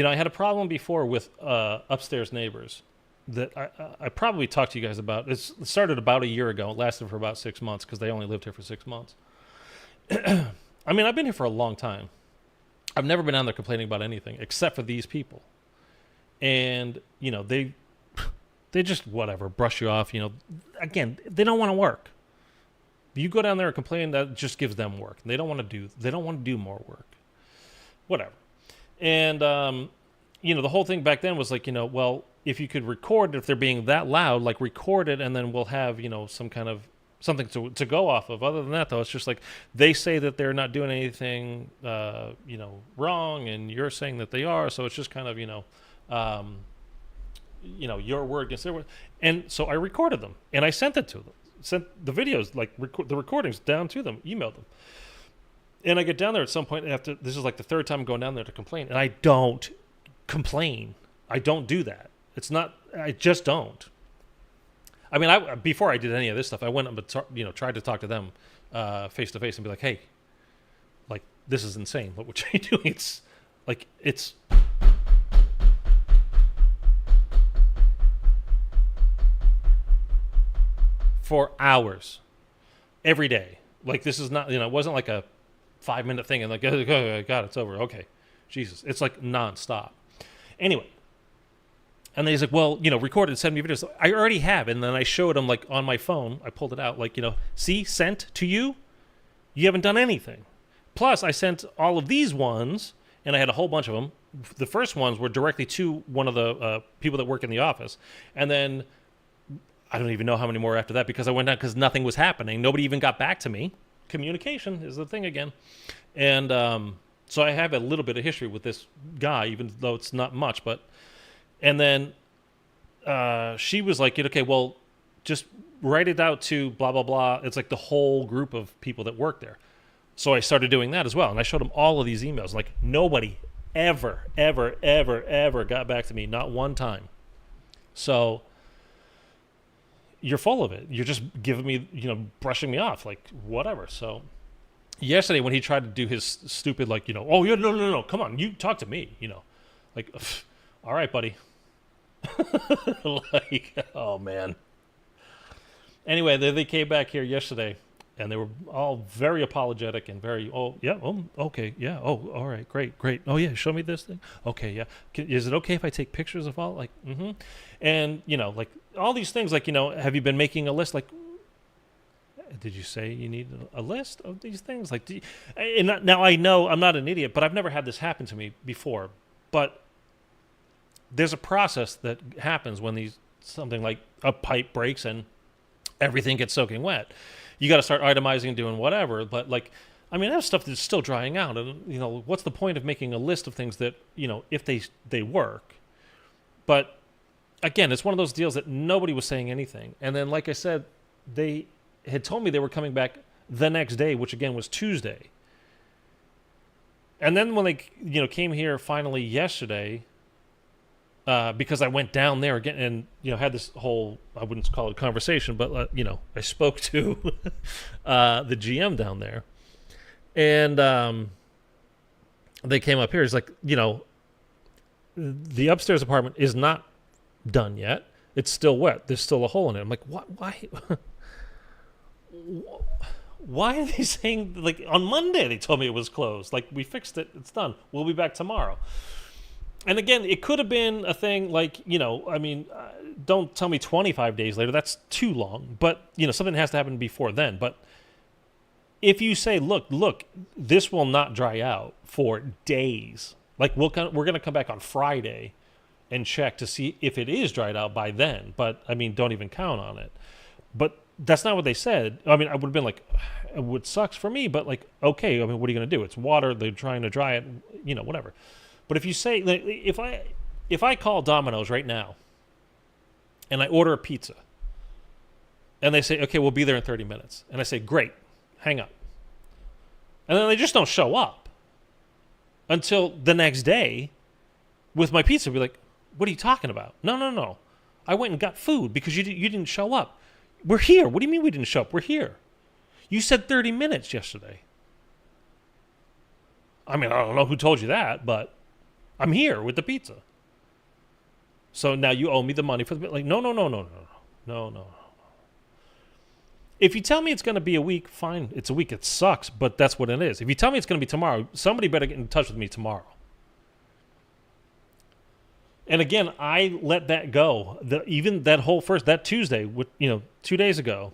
I had a problem before with upstairs neighbors that I probably talked to you guys about. It started about a year ago. It lasted for about 6 months because they only lived here for 6 months. I mean, I've been here for a long time. I've never been down there complaining about anything except for these people. And, they just, whatever, brush you off. Again, they don't want to work. You go down there and complain, that just gives them work. They don't want to do more work. Whatever. And, the whole thing back then was like, well, if you could record it, if they're being that loud, like record it, and then we'll have, some kind of something to go off of. Other than that, though, it's just like they say that they're not doing anything, wrong, and you're saying that they are. So it's just kind of, your word against their word. And so I recorded them, and I sent it to them. Sent the videos, like the recordings, down to them, emailed them. And I get down there at some point after. This is like the third time I'm going down there to complain, and I don't complain. I don't do that. It's not. I just don't. I mean, before I did any of this stuff, I went up and tried to talk to them face to face and be like, "Hey, like this is insane. What you're doing? It's for hours, every day. Like this is not. It wasn't like a 5-minute thing and like, oh, God, it's over. Okay, Jesus, it's like nonstop. Anyway." And then he's like, well, record it and send me videos. I already have. And then I showed him, like, on my phone. I pulled it out, like, see, sent to you. You haven't done anything. Plus, I sent all of these ones, and I had a whole bunch of them. The first ones were directly to one of the people that work in the office. And then I don't even know how many more after that because I went down because nothing was happening. Nobody even got back to me. Communication is the thing again. And so I have a little bit of history with this guy, even though it's not much, but... And then she was like, okay, well, just write it out to blah, blah, blah. It's like the whole group of people that work there. So I started doing that as well. And I showed them all of these emails. Like nobody ever got back to me. Not one time. So you're full of it. You're just giving me, brushing me off. Like whatever. So yesterday when he tried to do his stupid, like, oh, yeah, no. Come on. You talk to me, like, all right, buddy. Like, oh man. Anyway, they came back here yesterday, and they were all very apologetic and very, okay, yeah, all right, great. Oh yeah, show me this thing. Okay, yeah. Is it okay if I take pictures of all? Like, and like all these things. Like, have you been making a list? Like, did you say you need a list of these things? Like, and now I know I'm not an idiot, but I've never had this happen to me before, but. There's a process that happens when something like a pipe breaks and everything gets soaking wet. You got to start itemizing and doing whatever. But like I mean, I have stuff that's still drying out, and what's the point of making a list of things that if they work? But again, it's one of those deals that nobody was saying anything, and then like I said, they had told me they were coming back the next day, which again was Tuesday. And then when they came here finally yesterday, because I went down there again and had this whole, I wouldn't call it a conversation, but I spoke to the GM down there. And they came up here. It's like, the upstairs apartment is not done yet. It's still wet. There's still a hole in it. I'm like, what? Why? Why are they saying, like, on Monday they told me it was closed. Like, we fixed it. It's done. We'll be back tomorrow. And again, it could have been a thing like, don't tell me 25 days later. That's too long. But, something has to happen before then. But if you say, look, this will not dry out for days. Like, we're going to come back on Friday and check to see if it is dried out by then. But, don't even count on it. But that's not what they said. I would have been like, it would sucks for me, but like, okay, what are you going to do? It's water. They're trying to dry it, whatever. But if you say, like, if I call Domino's right now and I order a pizza and they say, okay, we'll be there in 30 minutes. And I say, great, hang up. And then they just don't show up until the next day with my pizza. Be like, what are you talking about? No. I went and got food because you didn't show up. We're here. What do you mean we didn't show up? We're here. You said 30 minutes yesterday. I don't know who told you that, but I'm here with the pizza. So now you owe me the money for the... Like, no. If you tell me it's going to be a week, fine. It's a week. It sucks, but that's what it is. If you tell me it's going to be tomorrow, somebody better get in touch with me tomorrow. And again, I let that go. Even that Tuesday, 2 days ago,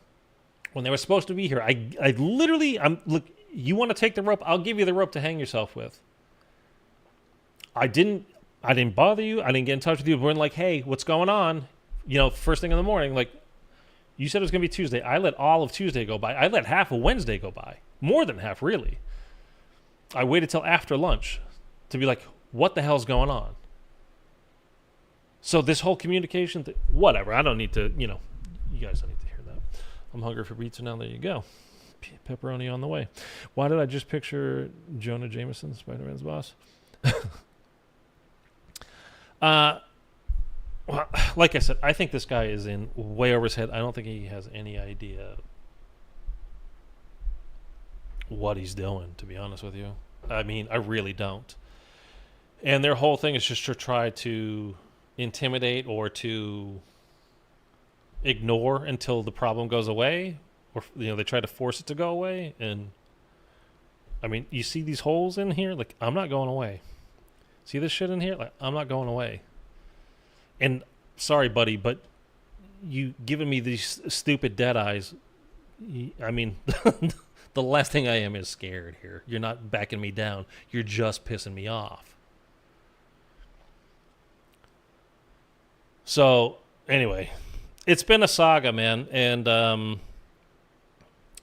when they were supposed to be here, I literally, look, you want to take the rope? I'll give you the rope to hang yourself with. I didn't bother you. I didn't get in touch with you. We're like, hey, what's going on? First thing in the morning, like, you said it was going to be Tuesday. I let all of Tuesday go by. I let half of Wednesday go by. More than half, really. I waited till after lunch to be like, what the hell's going on? So this whole communication thing, whatever. I don't need to, you guys don't need to hear that. I'm hungry for pizza now. There you go. Pepperoni on the way. Why did I just picture Jonah Jameson, Spider-Man's boss? Well, like I said, I think this guy is in way over his head. I don't think he has any idea what he's doing, to be honest with you. I really don't. And their whole thing is just to try to intimidate or to ignore until the problem goes away, or they try to force it to go away. And you see these holes in here? Like, I'm not going away. See this shit in here? Like, I'm not going away. And sorry, buddy, but you giving me these stupid dead eyes. The last thing I am is scared here. You're not backing me down. You're just pissing me off. So, anyway, it's been a saga, man. And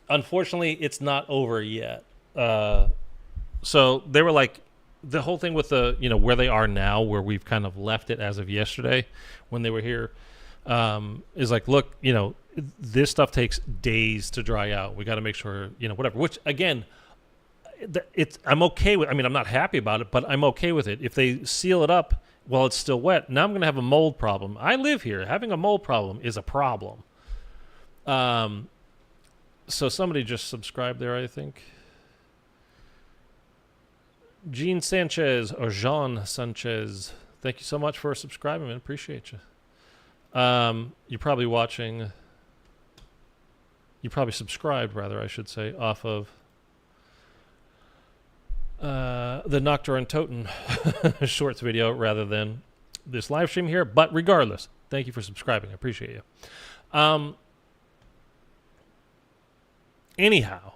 unfortunately, it's not over yet. So they were like, the whole thing with the, where they are now, where we've kind of left it as of yesterday when they were here, is like, look, this stuff takes days to dry out. We got to make sure, whatever. Which, again, I'm okay with. I'm not happy about it, but I'm okay with it. If they seal it up while it's still wet, now I'm going to have a mold problem. I live here. Having a mold problem is a problem. So somebody just subscribed there, I think. Jean Sanchez, or Jean Sanchez, thank you so much for subscribing, man. Appreciate you. You're probably watching. You probably subscribed, rather, I should say, off of the Nocturne Toten shorts video rather than this live stream here. But regardless, thank you for subscribing. I appreciate you. Anyhow,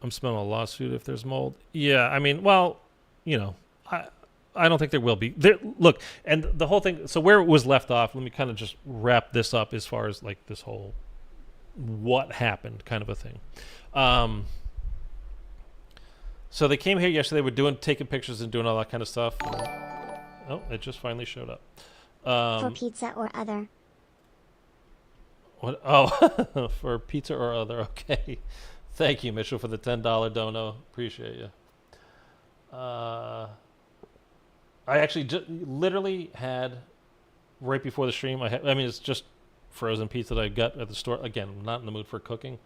I'm smelling a lawsuit if there's mold. Yeah, I don't think there will be. Look, and the whole thing, so where it was left off, let me kind of just wrap this up as far as like this whole what happened kind of a thing. So they came here yesterday. We're taking pictures and doing all that kind of stuff. Oh, it just finally showed up. For pizza or other. What? Oh, for pizza or other. Okay. Thank you, Mitchell, for the $10 dono. Appreciate you. I actually literally had right before the stream. I mean, it's just frozen pizza that I got at the store. Again, I'm not in the mood for cooking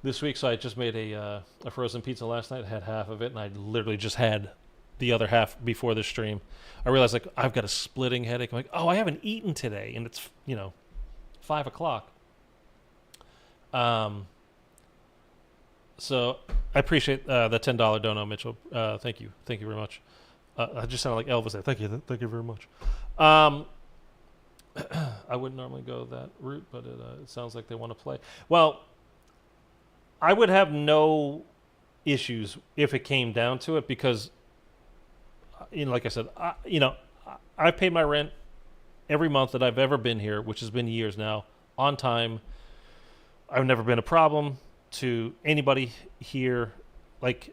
this week, so I just made a frozen pizza last night. Had half of it, and I literally just had the other half before the stream. I realized like I've got a splitting headache. I'm like, oh, I haven't eaten today, and it's 5 o'clock. So I appreciate the $10 dono, Mitchell. Thank you very much. I just sounded like Elvis there. Thank you very much. I wouldn't normally go that route, but it sounds like they want to play. Well, I would have no issues if it came down to it because, like I said, I paid my rent every month that I've ever been here, which has been years now, on time. I've never been a problem to anybody here. Like,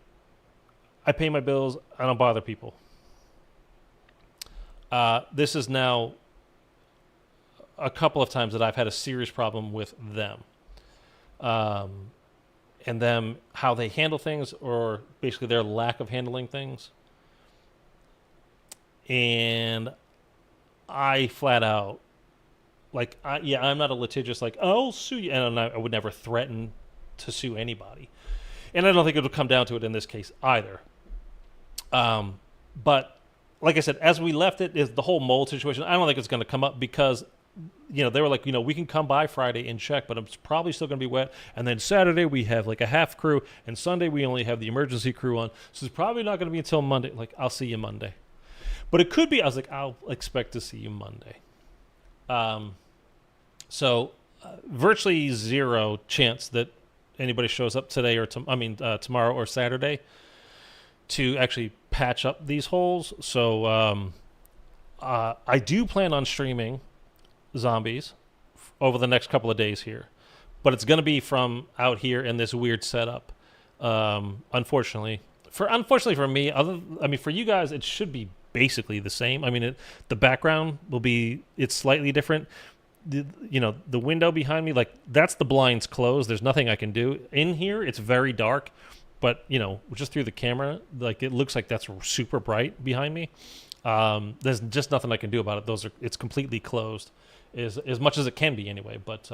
I pay my bills. I don't bother people. This is now a couple of times that I've had a serious problem with them. And them, how they handle things, or basically their lack of handling things. And I flat out, like, I'm not a litigious, like, I'll sue you. And I would never threaten to sue anybody. And I don't think it'll come down to it in this case either. But like I said, as we left it, is the whole mold situation. I don't think it's going to come up because, they were like, we can come by Friday and check, but it's probably still going to be wet. And then Saturday we have like a half crew, and Sunday we only have the emergency crew on. So it's probably not going to be until Monday. Like, I'll see you Monday. But it could be, I was like, I'll expect to see you Monday. So virtually zero chance that anybody shows up today or tomorrow or Saturday to actually patch up these holes. So I do plan on streaming Zombies over the next couple of days here, but it's going to be from out here in this weird setup. Unfortunately for me, for you guys, it should be basically the same. I mean, the background it's slightly different. The window behind me, like, that's the blinds closed. There's nothing I can do in here. It's very dark, but just through the camera, like, it looks like that's super bright behind me. There's just nothing I can do about it. It's completely closed, as much as it can be anyway. But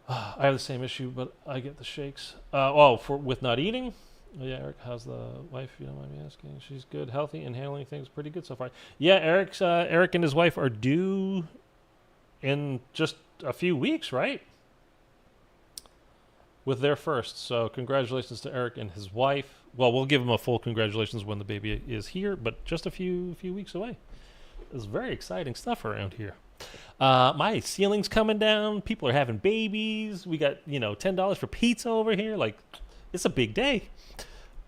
I have the same issue, but I get the shakes. With not eating. Yeah, Eric, how's the wife? You don't mind me asking. She's good, healthy, and handling things pretty good so far. Yeah, Eric and his wife are due in just a few weeks, right? With their first. So congratulations to Eric and his wife. Well, we'll give him a full congratulations when the baby is here, but just a few weeks away. It's very exciting stuff around here. My ceiling's coming down. People are having babies. We got, $10 for pizza over here. Like, it's a big day.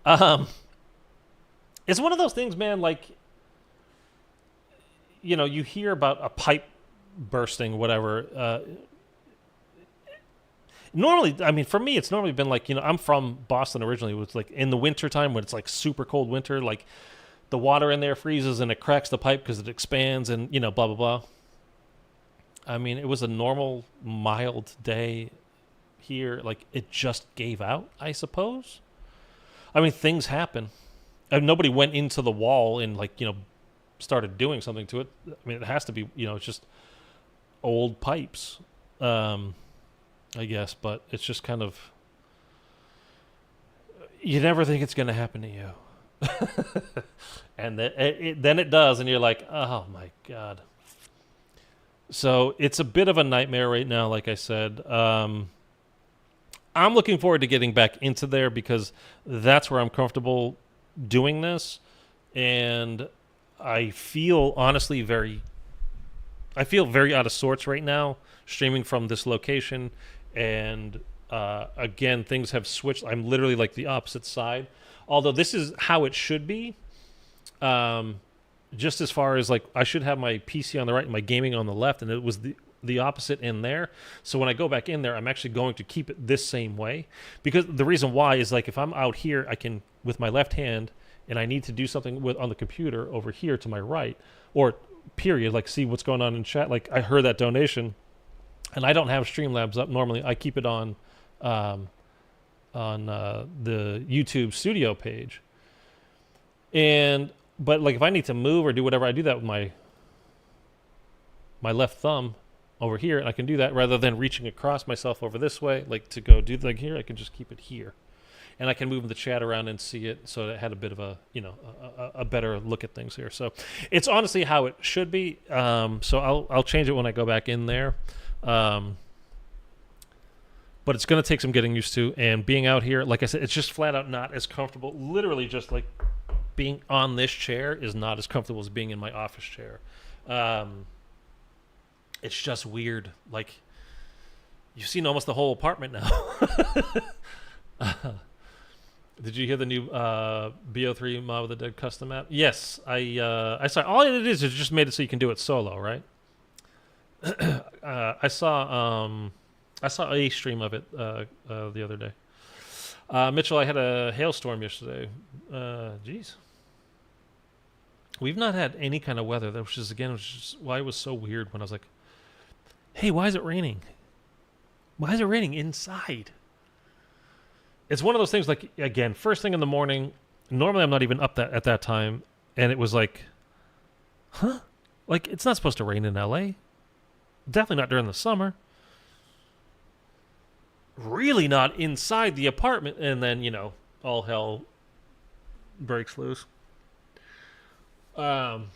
It's one of those things, man, like, you hear about a pipe bursting, whatever. Normally, for me, it's normally been like, I'm from Boston originally. It was like in the wintertime when it's like super cold winter, like the water in there freezes and it cracks the pipe because it expands and, blah, blah, blah. I mean, it was a normal, mild day here. Like, it just gave out, I suppose. I mean, things happen. And nobody went into the wall and, like, started doing something to it. I mean, it has to be, it's just old pipes, I guess. But it's just kind of, you never think it's going to happen to you. And then it does, and you're like, oh, my God. So it's a bit of a nightmare right now, like I said. I'm looking forward to getting back into there because that's where I'm comfortable doing this. And I feel honestly very out of sorts right now streaming from this location. And again, things have switched. I'm literally like the opposite side. Although this is how it should be. Just as far as like I should have my PC on the right and my gaming on the left. And it was the opposite in there. So when I go back in there, I'm actually going to keep it this same way, because the reason why is like if I'm out here, I can with my left hand, and I need to do something with on the computer over here to my right, or period, like see what's going on in chat. Like I heard that donation, and I don't have Streamlabs up normally. I keep it on the YouTube studio page. But like if I need to move or do whatever, I do that with my left thumb over here, and I can do that rather than reaching across myself over this way, like to go do like here. I can just keep it here, and I can move the chat around and see it. So it had a bit of a a better look at things here. So it's honestly how it should be. So I'll change it when I go back in there. But it's going to take some getting used to, and being out here, like I said, it's just flat out not as comfortable. Literally just like being on this chair is not as comfortable as being in my office chair. It's just weird. Like, you've seen almost the whole apartment now. Did you hear the new BO3 Mob of the Dead custom map? Yes, I saw. All it is just made it so you can do it solo, right? I saw a stream of it the other day. Mitchell, I had a hailstorm yesterday. Jeez. We've not had any kind of weather, which is just why it was so weird when I was like, hey, why is it raining? Why is it raining inside? It's one of those things, like, again, first thing in the morning, normally I'm not even up at that time, and it was like, huh? Like, it's not supposed to rain in LA. Definitely not during the summer. Really not inside the apartment. And then, all hell breaks loose. God,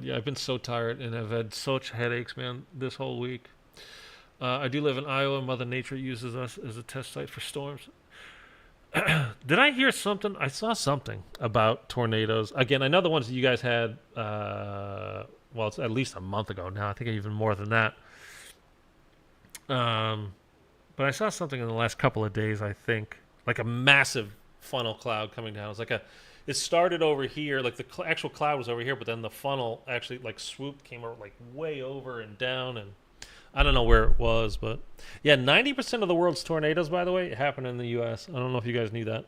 yeah, I've been so tired and I've had such headaches, man, this whole week. I do live in Iowa. Mother Nature uses us as a test site for storms. Did I hear something? I saw something about tornadoes. Again, I know the ones that you guys had, well, it's at least a month ago now. I think even more than that. But I saw something in the last couple of days, I think. Like a massive funnel cloud coming down. It started over here, like the actual cloud was over here, but then the funnel actually like swooped, came over like way over and down, and I don't know where it was, but yeah, 90% of the world's tornadoes, by the way, happen in the U.S. I don't know if you guys knew that.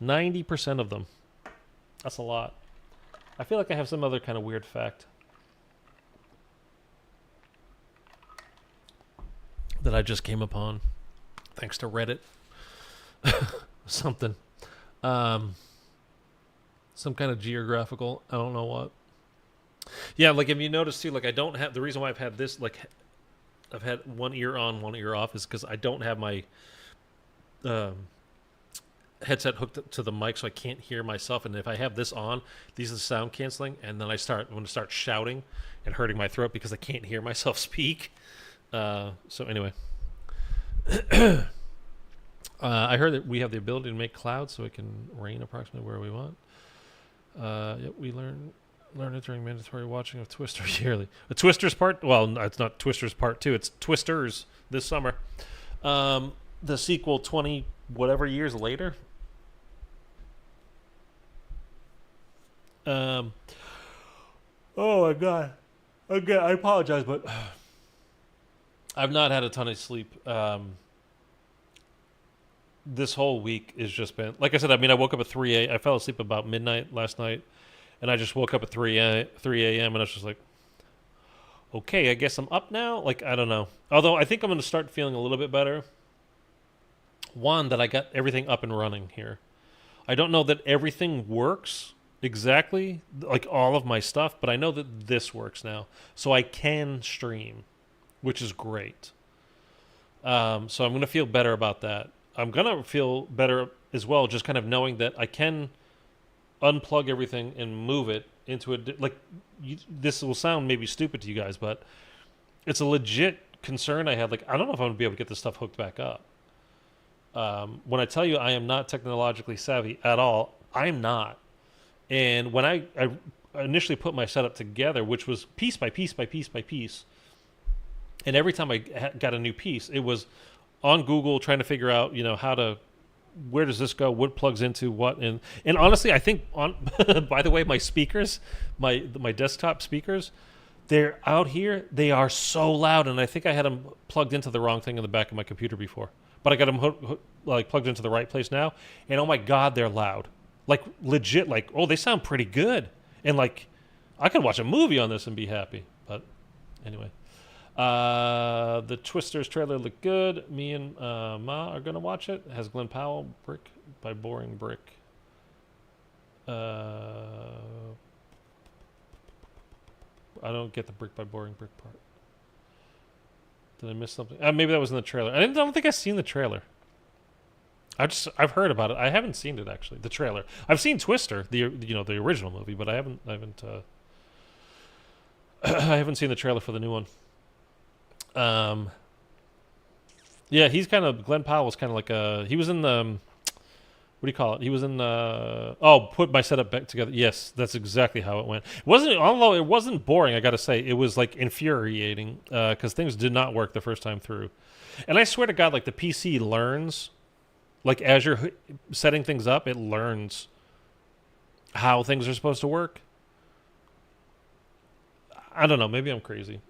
90% of them. That's a lot. I feel like I have some other kind of weird fact that I just came upon, thanks to Reddit. Something. Some kind of geographical, I don't know what. Yeah, like if you notice too, like I don't have, the reason why I've had this, like I've had one ear on, one ear off, is because I don't have my headset hooked up to the mic, so I can't hear myself. And if I have this on, these are the sound canceling, and then I'm going to start shouting and hurting my throat because I can't hear myself speak. So anyway, I heard that we have the ability to make clouds so it can rain approximately where we want. Yep, we learn it during mandatory watching of Twister yearly. A Twister's part? Well, no, it's not Twister's part 2. It's Twisters this summer. The sequel 20 whatever years later. Oh my god. Again, I apologize, but I've not had a ton of sleep. This whole week has just been, like I said, I mean, I woke up at 3 a.m. I fell asleep about midnight last night, and I just woke up at 3 a.m. and I was just like, okay, I guess I'm up now? Like, I don't know. Although I think I'm going to start feeling a little bit better. One, that I got everything up and running here. I don't know that everything works exactly, like all of my stuff, but I know that this works now. So I can stream, which is great. So I'm going to feel better about that. I'm going to feel better as well, just kind of knowing that I can unplug everything and move it into this will sound maybe stupid to you guys, but it's a legit concern I had. Like, I don't know if I'm going to be able to get this stuff hooked back up. When I tell you I am not technologically savvy at all, I'm not. And when I initially put my setup together, which was piece by piece by piece by piece, and every time I got a new piece, it was on Google trying to figure out, where does this go? What plugs into what? And honestly, I think by the way, my speakers, my desktop speakers, They're out here. They are so loud, and I think I had them plugged into the wrong thing in the back of my computer before. But I got them like plugged into the right place now, and oh my god, they're loud. Like legit. Like, oh, they sound pretty good, and like I could watch a movie on this and be happy. But anyway, the Twisters trailer looked good. Me and Ma are gonna watch it. It has Glenn Powell, Brick by Boring Brick. I don't get the Brick by Boring Brick part. Did I miss something? Maybe that was in the trailer. I don't think I've seen the trailer. I've heard about it. I haven't seen it actually. The trailer. I've seen Twister, the original movie, but I haven't I haven't seen the trailer for the new one. Yeah, he's kind of Glenn Powell was kind of like he was in the what do you call it? He was in put my setup back together. Yes, that's exactly how it went. Although it wasn't boring, I got to say, it was like infuriating because things did not work the first time through. And I swear to God, like the PC learns, like as you're setting things up, it learns how things are supposed to work. I don't know. Maybe I'm crazy.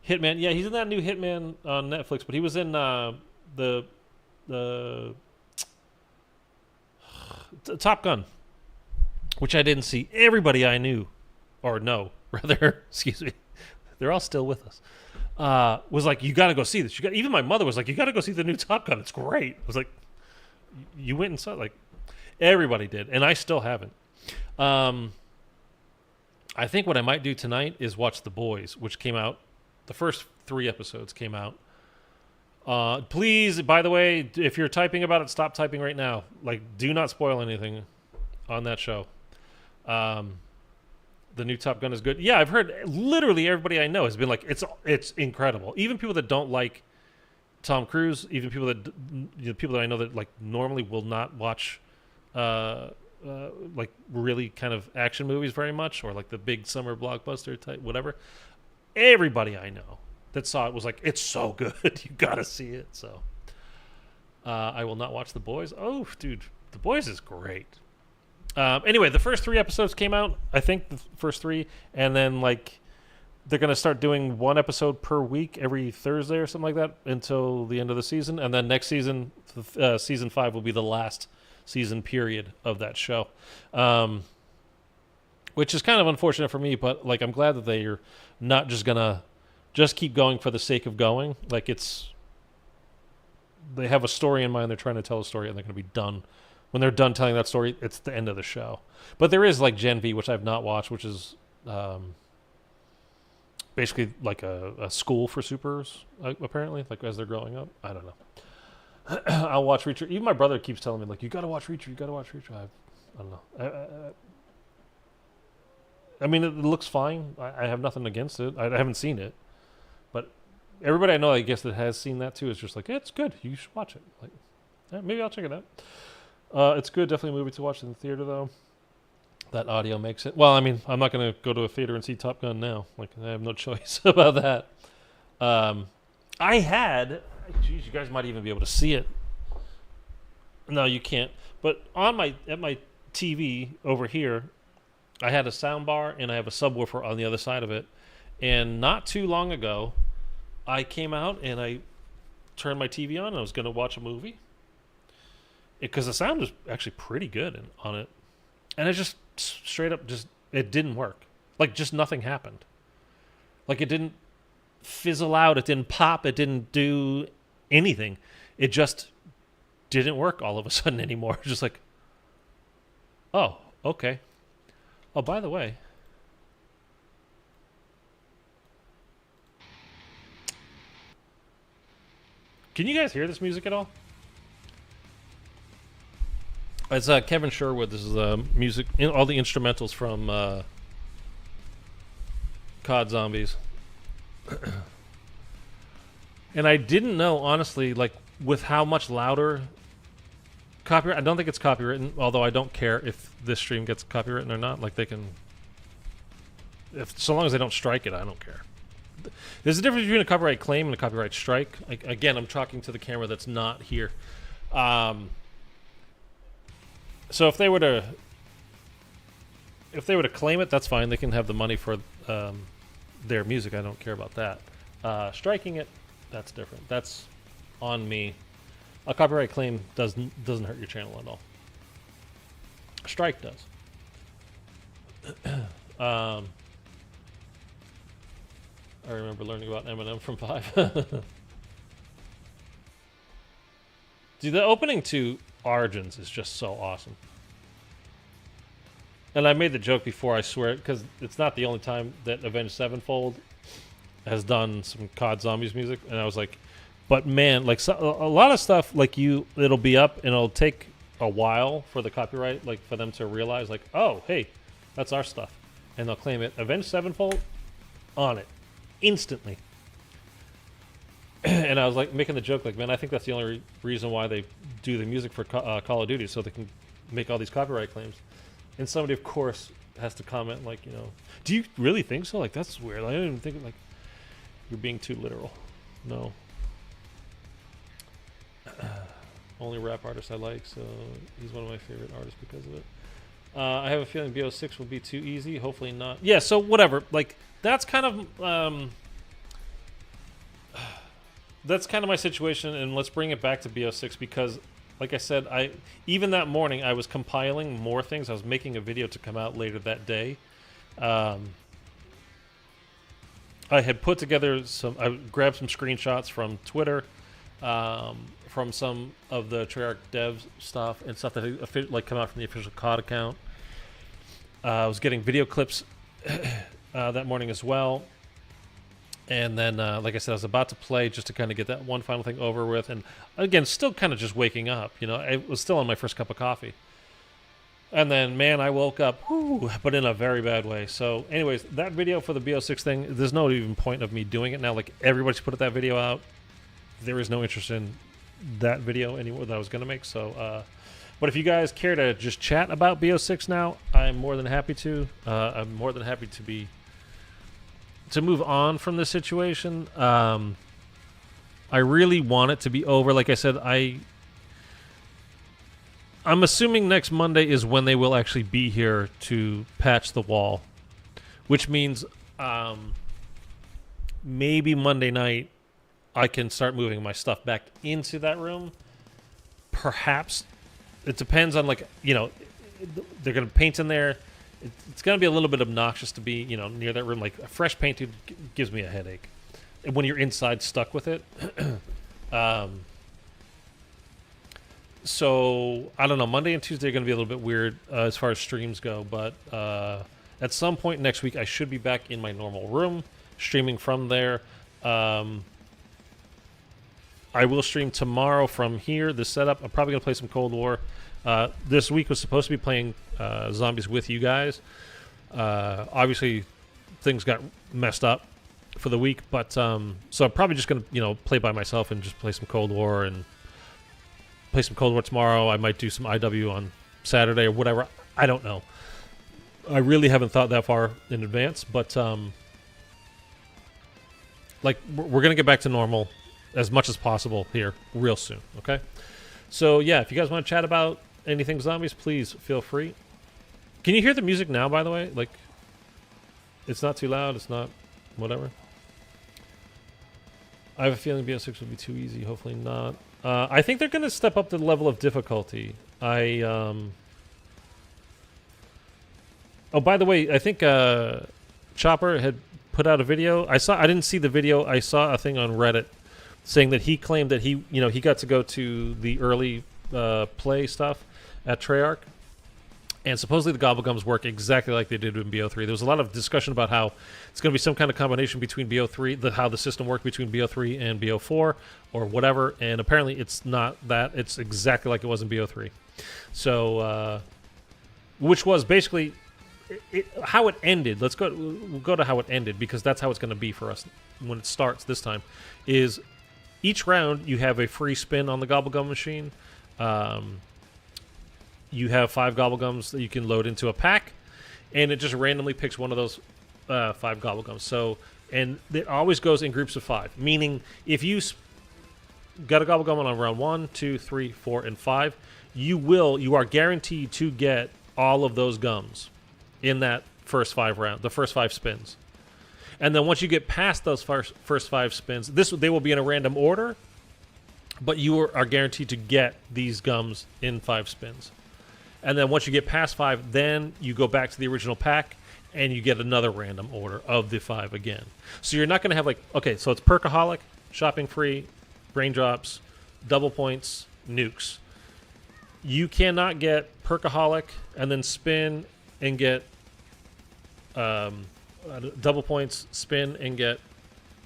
Hitman, yeah, he's in that new Hitman on Netflix, but he was in the Top Gun, which I didn't see. Everybody I knew, or no, rather, excuse me, they're all still with us. Was like, you got to go see this. Even my mother was like, you got to go see the new Top Gun. It's great. I was like, you went and saw it? Like, everybody did, and I still haven't. I think what I might do tonight is watch The Boys, which came out. The first 3 episodes came out. Please, by the way, if you're typing about it, stop typing right now. Like, do not spoil anything on that show. The new Top Gun is good. Yeah, I've heard literally everybody I know has been like, it's incredible. Even people that don't like Tom Cruise, even people that people that I know that like normally will not watch like really kind of action movies very much, or like the big summer blockbuster type, whatever. Everybody I know that saw it was like, it's so good. You gotta see it. So I will not watch The Boys. Oh, dude, The Boys is great. Anyway, the first 3 episodes came out. I think the first 3, and then like they're gonna start doing 1 episode per week every Thursday or something like that until the end of the season, and then next season, season 5 will be the last season period of that show. Which is kind of unfortunate for me, but like I'm glad that they are not just gonna just keep going for the sake of going. Like they have a story in mind. They're trying to tell a story, and they're gonna be done. When they're done telling that story, it's the end of the show. But there is like Gen V, which I've not watched, which is basically like a school for supers, apparently, like as they're growing up. I don't know. I'll watch Reacher. Even my brother keeps telling me like, you gotta watch Reacher. You gotta watch Reacher. I don't know. I mean, it looks fine. I have nothing against it. I haven't seen it, but everybody I know, I guess, that has seen that too is just like, it's good. You should watch it. Like, yeah, maybe I'll check it out. It's good. Definitely a movie to watch in the theater, though. That audio makes it. Well, I mean, I'm not going to go to a theater and see Top Gun now. Like, I have no choice about that. I had. Geez, you guys might even be able to see it. No, you can't. But at my TV over here, I had a sound bar and I have a subwoofer on the other side of it. And not too long ago, I came out and I turned my TV on and I was going to watch a movie. Because the sound was actually pretty good on it. And it just straight up it didn't work. Like, just nothing happened. Like, it didn't fizzle out. It didn't pop. It didn't do anything. It just didn't work all of a sudden anymore. Just like, oh, okay. Oh, by the way, can you guys hear this music at all? It's Kevin Sherwood. This is music, all the instrumentals from COD Zombies. And I didn't know, honestly, like with how much louder copyright. I don't think it's copywritten, although I don't care if this stream gets copywritten or not. Like, they can, so long as they don't strike it, I don't care. There's a difference between a copyright claim and a copyright strike. Like, again, I'm talking to the camera that's not here. So if they were to claim it, that's fine. They can have the money for their music. I don't care about that. Striking it, that's different. That's on me. A copyright claim doesn't hurt your channel at all. Strike does. I remember learning about Eminem from 5. Dude, the opening to Origins is just so awesome. And I made the joke before, I swear, because it's not the only time that Avenged Sevenfold has done some COD Zombies music, and I was like, but man, like a lot of stuff, like it'll be up and it'll take a while for the copyright, like for them to realize, like, oh, hey, that's our stuff, and they'll claim it. Avenged Sevenfold, on it, instantly. And I was like making the joke, like, man, I think that's the only reason why they do the music for Call of Duty, so they can make all these copyright claims. And somebody, of course, has to comment, like, you know, do you really think so? Like, that's weird. I don't even think, like, you're being too literal. No. Only rap artist I like, so he's one of my favorite artists because of it. I have a feeling BO6 will be too easy. Hopefully not. Yeah, so whatever. Like, that's kind of... that's kind of my situation, and let's bring it back to BO6 because, like I said, even that morning I was compiling more things. I was making a video to come out later that day. I had put together I grabbed some screenshots from Twitter, from some of the Treyarch dev stuff and stuff that had, like, come out from the official COD account. I was getting video clips that morning as well. And then, like I said, I was about to play just to kind of get that one final thing over with. And again, still kind of just waking up. You know, I was still on my first cup of coffee. And then, man, I woke up, but in a very bad way. So anyways, that video for the BO6 thing, there's no even point of me doing it now. Like, everybody's put that video out. There is no interest in that video anymore that I was going to make. So, but if you guys care to just chat about BO6 now, I'm more than happy to. I'm more than happy to move on from this situation. I really want it to be over. Like I said, I'm assuming next Monday is when they will actually be here to patch the wall, which means maybe Monday night I can start moving my stuff back into that room. Perhaps. It depends on, like, you know, they're going to paint in there. It's going to be a little bit obnoxious to be, you know, near that room. Like, fresh paint gives me a headache when you're inside stuck with it. So, I don't know. Monday and Tuesday are going to be a little bit weird as far as streams go. But at some point next week, I should be back in my normal room, streaming from there. I will stream tomorrow from here, the setup. I'm probably going to play some Cold War. This week was supposed to be playing Zombies with you guys. Obviously, things got messed up for the week, but so I'm probably just going to, you know, play by myself and just play some Cold War and play some Cold War tomorrow. I might do some IW on Saturday or whatever. I don't know. I really haven't thought that far in advance, but like, we're going to get back to normal as much as possible here real soon, okay? So, yeah, if you guys want to chat about anything Zombies, please feel free. Can you hear the music now, by the way? Like, it's not too loud, it's not whatever. I have a feeling BO6 will be too easy, hopefully not. I think they're going to step up the level of difficulty. Oh, by the way, I think Chopper had put out a video. I didn't see the video. I saw a thing on Reddit saying that he claimed that he got to go to the early play stuff at Treyarch, and supposedly the Gobblegums work exactly like they did in BO3. There was a lot of discussion about how it's going to be some kind of combination between BO3, how the system worked between BO3 and BO4 or whatever, and apparently it's not that. It's exactly like it was in BO3. So, which was basically how it ended. We'll go to how it ended, because that's how it's going to be for us when it starts this time, is each round you have a free spin on the Gobblegum machine. You have 5 Gobblegums that you can load into a pack, and it just randomly picks one of those 5 Gobblegums. So, and it always goes in groups of 5, meaning if you got a Gobblegum on round 1, 2, 3, 4, and 5, you are guaranteed to get all of those gums in that first 5 rounds, the first 5 spins. And then once you get past those first 5 spins, they will be in a random order, but you are guaranteed to get these gums in 5 spins. And then once you get past 5, then you go back to the original pack, and you get another random order of the 5 again. So you're not going to have like, okay, so it's Perkaholic, Shopping Free, Raindrops, Double Points, Nukes. You cannot get Perkaholic and then spin and get Double Points, spin and get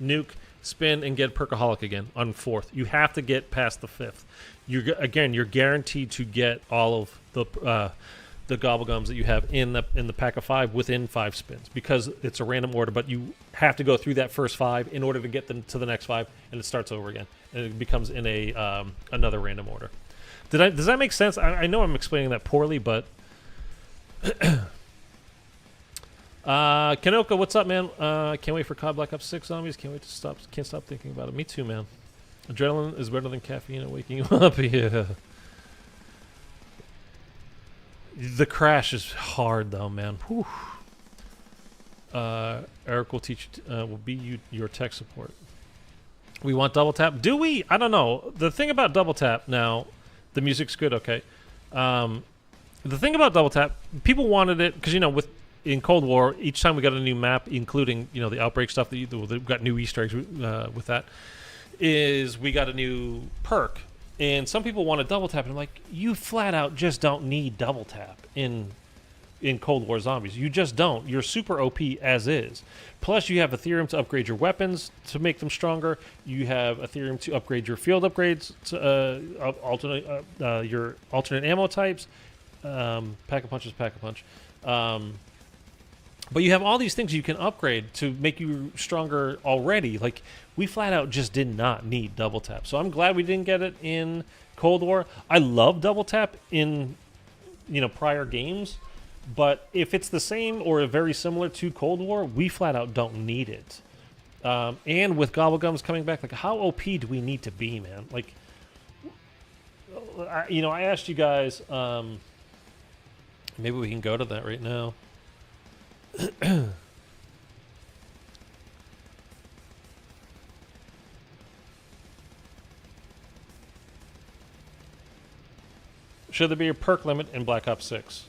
Nuke, spin and get Perkaholic again on 4th. You have to get past the 5th. You're guaranteed to get all of the Gobblegums that you have in the pack of 5 within 5 spins, because it's a random order, but you have to go through that first 5 in order to get them to the next 5, and it starts over again, and it becomes in a another random order. Does that make sense? I know I'm explaining that poorly, but Kanoka, what's up, man? Can't wait for COD Black Ops 6 Zombies. Can't stop thinking about it. Me too, man. Adrenaline is better than caffeine at waking you up. Yeah. The crash is hard though, man. Whew. Eric will be your tech support. We want double tap. Do we? I don't know. The thing about double tap now, the music's good, okay. The thing about double tap, people wanted it because in Cold War, each time we got a new map, including the outbreak stuff, we got new Easter eggs with that. Is we got a new perk. And some people want to double tap, and I'm like, you flat out just don't need double tap in Cold War Zombies. You just don't. You're super OP as is. Plus, you have Ethereum to upgrade your weapons to make them stronger. You have Ethereum to upgrade your field upgrades, to your alternate ammo types. Pack a punch is pack a punch. But you have all these things you can upgrade to make you stronger already. Like, we flat out just did not need double tap. So I'm glad we didn't get it in Cold War. I love double tap in, prior games. But if it's the same or very similar to Cold War, we flat out don't need it. And with Gobblegums coming back, like, how OP do we need to be, man? Like, I asked you guys, maybe we can go to that right now. Should there be a perk limit in Black Ops 6?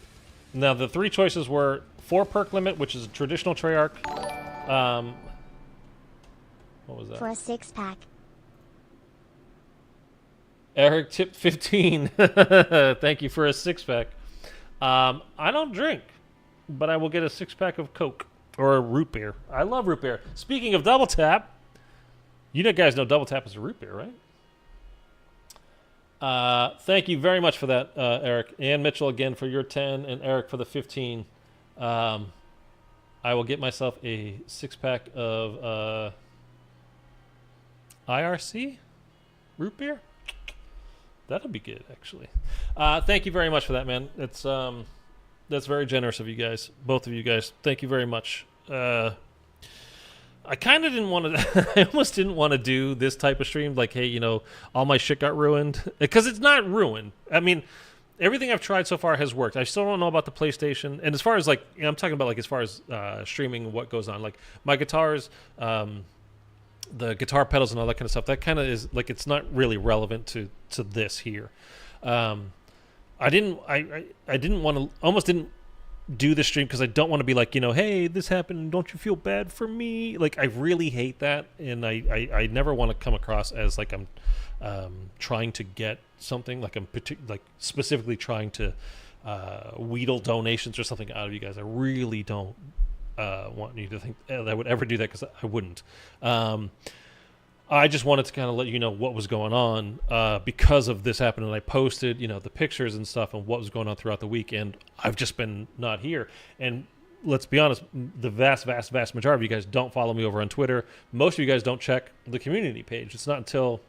Now, the 3 choices were 4 perk limit, which is a traditional Treyarch. What was that? For a 6-pack. Eric tipped 15. Thank you for a 6-pack. I don't drink, but I will get a 6-pack of Coke or a root beer. I love root beer. Speaking of double tap, you guys know double tap is a root beer, right? Thank you very much for that, Eric. And Mitchell again for your 10, and Eric for the 15. I will get myself a 6-pack of IRC root beer. That'll be good, actually. Thank you very much for that, man. That's very generous of you guys, both of you guys. Thank you very much. I kind of didn't want to. I almost didn't want to do this type of stream. Like, hey, all my shit got ruined, because it's not ruined. I mean, everything I've tried so far has worked. I still don't know about the PlayStation. And as far as I'm talking about as far as streaming, what goes on, like my guitars, the guitar pedals and all that kind of stuff. That kind of is it's not really relevant to this here. I didn't want to. Almost didn't do the stream because I don't want to be like, hey, this happened, don't you feel bad for me? Like, I really hate that, and I never want to come across as like I'm trying to get something, like I'm specifically trying to wheedle donations or something out of you guys. I really don't want you to think that I would ever do that, because I wouldn't. I just wanted to kind of let you know what was going on because of this happening. And I posted, the pictures and stuff and what was going on throughout the week. And I've just been not here. And let's be honest, the vast majority of you guys don't follow me over on Twitter. Most of you guys don't check the community page. It's not until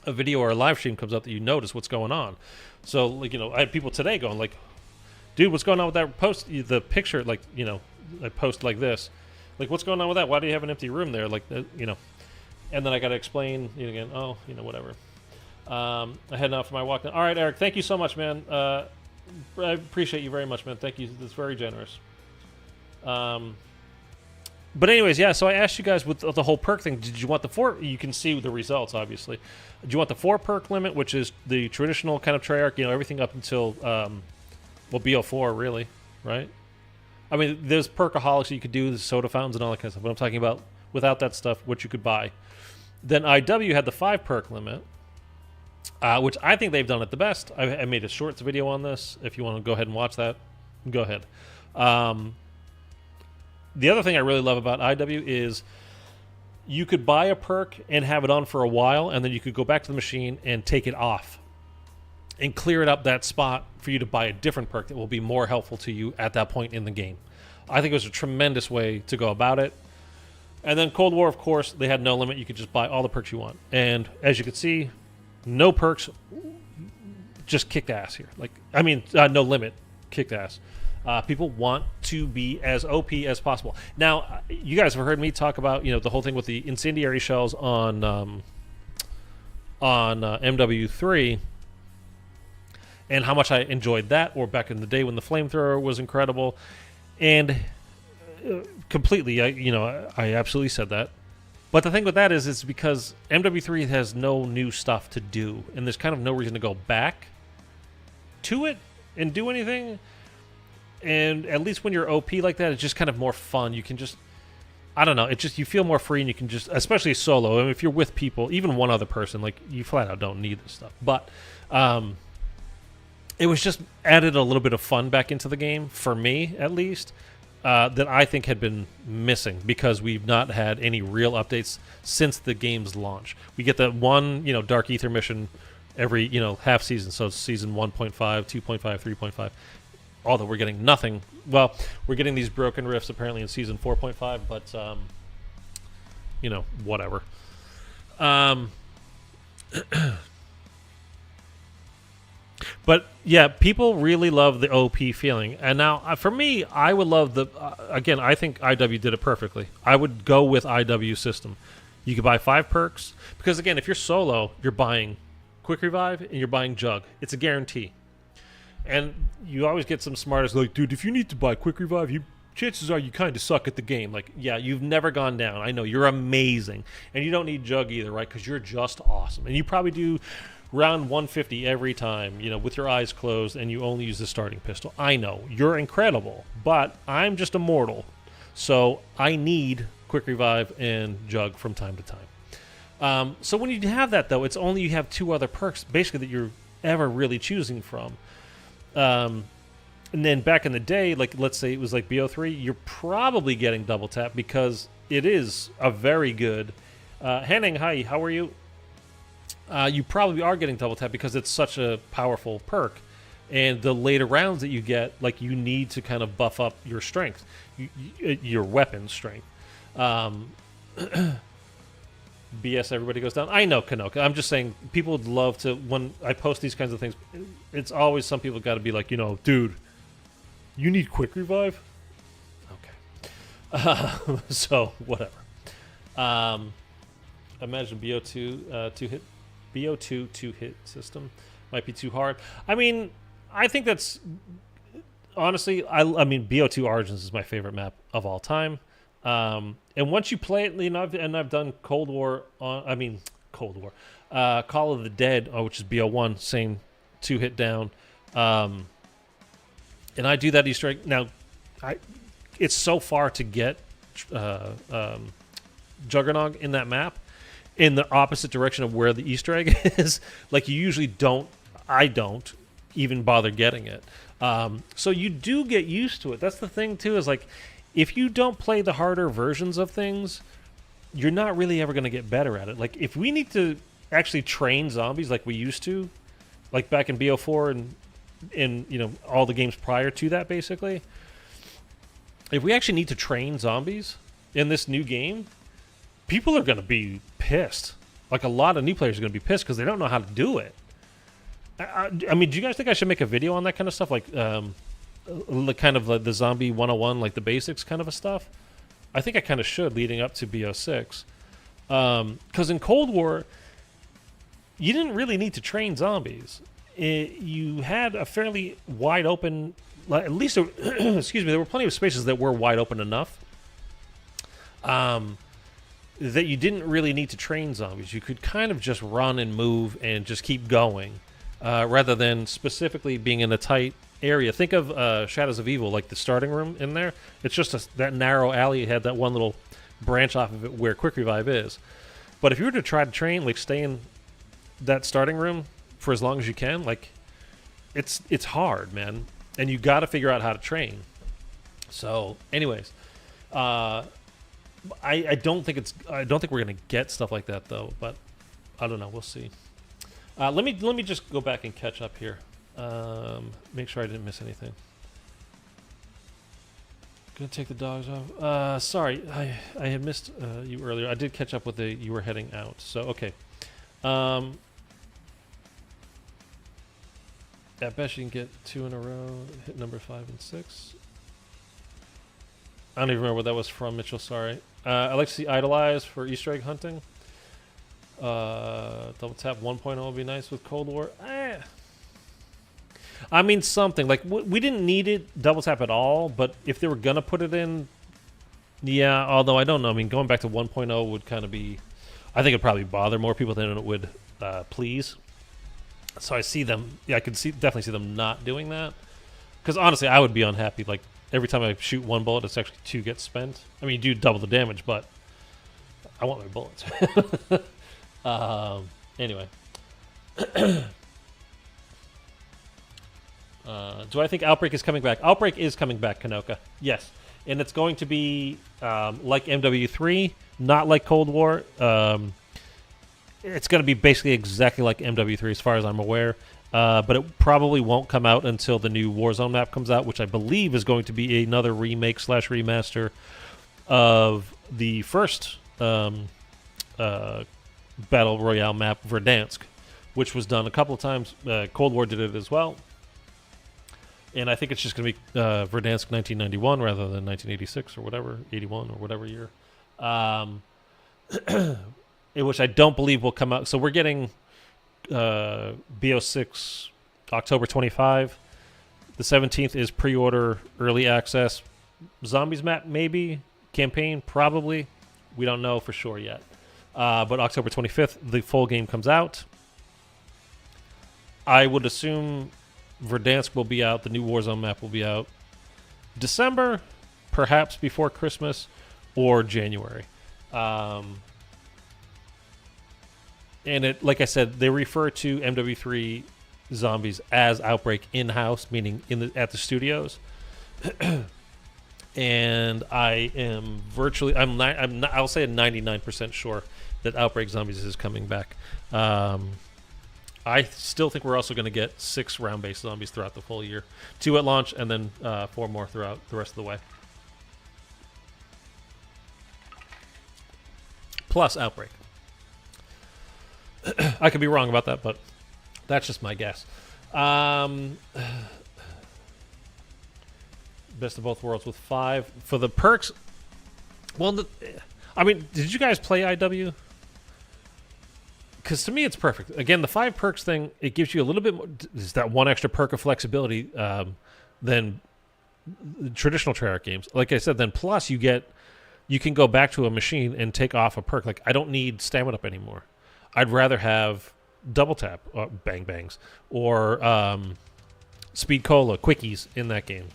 a video or a live stream comes up that you notice what's going on. So, I had people today going like, dude, what's going on with that post? The picture, I post like this. Like, what's going on with that? Why do you have an empty room there? And then I got to explain again. Oh, whatever. I head out for my walk. All right, Eric. Thank you so much, man. I appreciate you very much, man. Thank you. That's very generous. But anyways, yeah. So I asked you guys with the whole perk thing. Did you want the 4? You can see the results, obviously. Do you want the 4 perk limit, which is the traditional kind of Treyarch? Everything up until BO4, really, right? I mean, there's perkaholics that you could do, the soda fountains and all that kind of stuff. But I'm talking about without that stuff, what you could buy. Then IW had the 5 perk limit, which I think they've done it the best. I made a shorts video on this. If you want to go ahead and watch that, go ahead. The other thing I really love about IW is you could buy a perk and have it on for a while, and then you could go back to the machine and take it off and clear it up that spot for you to buy a different perk that will be more helpful to you at that point in the game. I think it was a tremendous way to go about it. And then Cold War, of course, they had no limit. You could just buy all the perks you want. And as you can see, no perks, just kicked ass here. No limit, kicked ass. People want to be as OP as possible. Now, you guys have heard me talk about the whole thing with the incendiary shells on MW3 and how much I enjoyed that, or back in the day when the flamethrower was incredible. And completely, I absolutely said that. But the thing with that is it's because MW3 has no new stuff to do, and there's kind of no reason to go back to it and do anything. And at least when you're OP like that, it's just kind of more fun. You can just, I don't know, you feel more free, and you can just, especially solo, I mean, if you're with people, even one other person, you flat out don't need this stuff. But it was just added a little bit of fun back into the game, for me at least, that I think had been missing because we've not had any real updates since the game's launch. We get that one, Dark Aether mission every, half season. So it's season 1.5, 2.5, 3.5. Although we're getting nothing. Well, we're getting these broken rifts apparently in season 4.5, but, whatever. But, yeah, people really love the OP feeling. And now, for me, I would love again, I think IW did it perfectly. I would go with IW system. You could buy 5 perks. Because, again, if you're solo, you're buying Quick Revive and you're buying Jug. It's a guarantee. And you always get some smarters dude, if you need to buy Quick Revive, chances are you kind of suck at the game. Yeah, you've never gone down. I know, you're amazing. And you don't need Jug either, right? Because you're just awesome. And you probably do round 150 every time, with your eyes closed, and you only use the starting pistol. I know, you're incredible, but I'm just a mortal. So I need Quick Revive and Jug from time to time. So when you have that, though, it's only you have 2 other perks, basically, that you're ever really choosing from. And then back in the day, let's say it was BO3, you're probably getting double tap because it is a very good. Henning, hi, how are you? You probably are getting double tap because it's such a powerful perk, and the later rounds that you get, you need to kind of buff up your strength, your weapon strength. BS, everybody goes down. I know, Kanoka. I'm just saying, people would love to, when I post these kinds of things, it's always some people got to be dude, you need Quick Revive? Okay. So, whatever. Imagine BO2 2-hit. BO2 2-hit system might be too hard. I mean, I think that's, honestly, I mean, BO2 Origins is my favorite map of all time. And once you play it, I've done Call of the Dead, which is BO1, same 2-hit down. And I do that Easter egg. Now, it's so far to get Juggernog in that map in the opposite direction of where the Easter egg is. You usually I don't even bother getting it. So you do get used to it. That's the thing, too, is if you don't play the harder versions of things, you're not really ever going to get better at it. If we need to actually train zombies like we used to, back in BO4 and all the games prior to that, basically, if we actually need to train zombies in this new game, people are going to be pissed. A lot of new players are going to be pissed because they don't know how to do it. I mean, do you guys think I should make a video on that kind of stuff? Kind of the zombie 101, the basics kind of a stuff? I think I kind of should, leading up to BO6. Because in Cold War, you didn't really need to train zombies. You had a fairly wide open, at least, excuse me, there were plenty of spaces that were wide open enough. that you didn't really need to train zombies. You could kind of just run and move and just keep going, rather than specifically being in a tight area. Think of Shadows of Evil, like the starting room in there. It's just that narrow alley. It had that one little branch off of it where Quick Revive is. But if you were to try to train, like stay in that starting room for as long as you can, like it's hard, man, and you got to figure out how to train. So, anyways, I don't think we're gonna get stuff like that though. But I don't know. We'll see. Let me just go back and catch up here. Make sure I didn't miss anything. Gonna take the dogs off. Sorry, I had missed you earlier. I did catch up with you were heading out. So okay. At best you can get 2 in a row. Hit number 5 and 6. I don't even remember what that was from, Mitchell. Sorry. I like to see Idolize for Easter egg hunting. Double tap 1.0 would be nice with Cold War. I mean, something like we didn't need it double tap at all, but if they were gonna put it in, yeah. Although I don't know. I mean, going back to 1.0 would kind of be, I think it'd probably bother more people than it would please. So I see them. Yeah, I could definitely see them not doing that. Because honestly, I would be unhappy. Like every time I shoot 1 bullet, it's actually 2 get spent. I mean, you do double the damage, but I want my bullets. Anyway. Do I think Outbreak is coming back? Outbreak is coming back, Kanoka. Yes. And it's going to be like MW3, not like Cold War. It's going to be basically exactly like MW3 as far as I'm aware. But it probably won't come out until the new Warzone map comes out, which I believe is going to be another remake / remaster of the first Battle Royale map, Verdansk, which was done a couple of times. Cold War did it as well. And I think it's just going to be Verdansk 1991 rather than 1986 or whatever, 81 or whatever year. Which I don't believe will come out. So we're getting BO6 October 25. The 17th is pre-order, early access. Zombies map, maybe. Campaign, probably. We don't know for sure yet. But October 25th, the full game comes out. I would assume Verdansk will be out. The new Warzone map will be out December, perhaps before Christmas, or January. And it, like I said, they refer to MW3 Zombies as Outbreak in-house, meaning at the studios. And I am virtually, I'll say 99% sure that Outbreak Zombies is coming back. I still think we're also going to get 6 round-based zombies throughout the full year. 2 at launch, and then 4 more throughout the rest of the way. Plus Outbreak. I could be wrong about that, but that's just my guess. Best of both worlds with 5. For the perks, well, I mean, did you guys play IW? Because to me, it's perfect. Again, the 5 perks thing, it gives you a little bit more, is that 1 extra perk of flexibility than traditional Treyarch games. Like I said, then plus you can go back to a machine and take off a perk. Like, I don't need stamina up anymore. I'd rather have double tap, bang bangs, or speed cola, quickies in that game,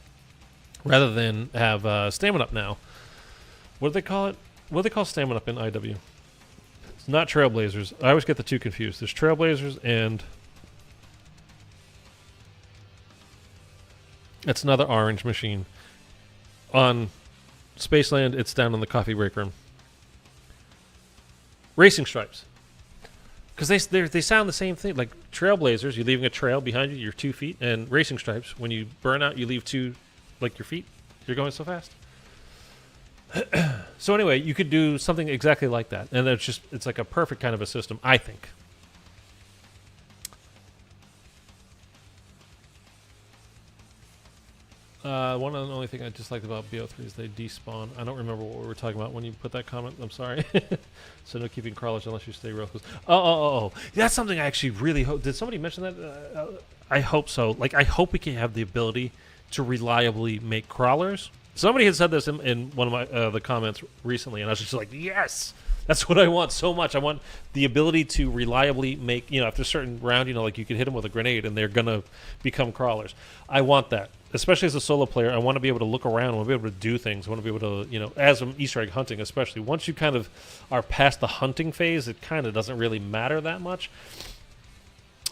rather than have stamina up now. What do they call it? What do they call stamina up in IW? It's not Trailblazers. I always get the 2 confused. There's Trailblazers and it's another orange machine. On Spaceland, it's down in the coffee break room. Racing Stripes. Because they sound the same thing. Like Trailblazers, you're leaving a trail behind you, your 2 feet. And Racing Stripes, when you burn out, you leave 2, like your feet. You're going so fast. So anyway, you could do something exactly like that. And it's like a perfect kind of a system, I think. One and only thing I disliked about BO3 is they despawn. I don't remember what we were talking about when you put that comment. I'm sorry. So no keeping crawlers unless you stay real close. Oh. That's something I actually really hope. Did somebody mention that? I hope so. Like, I hope we can have the ability to reliably make crawlers. Somebody had said this in one of my the comments recently, and I was just like, yes, that's what I want so much. I want the ability to reliably make, after a certain round, like you could hit them with a grenade and they're going to become crawlers. I want that, especially as a solo player. I want to be able to look around. I want to be able to do things. I want to be able to, as I'm Easter egg hunting, especially. Once you kind of are past the hunting phase, it kind of doesn't really matter that much.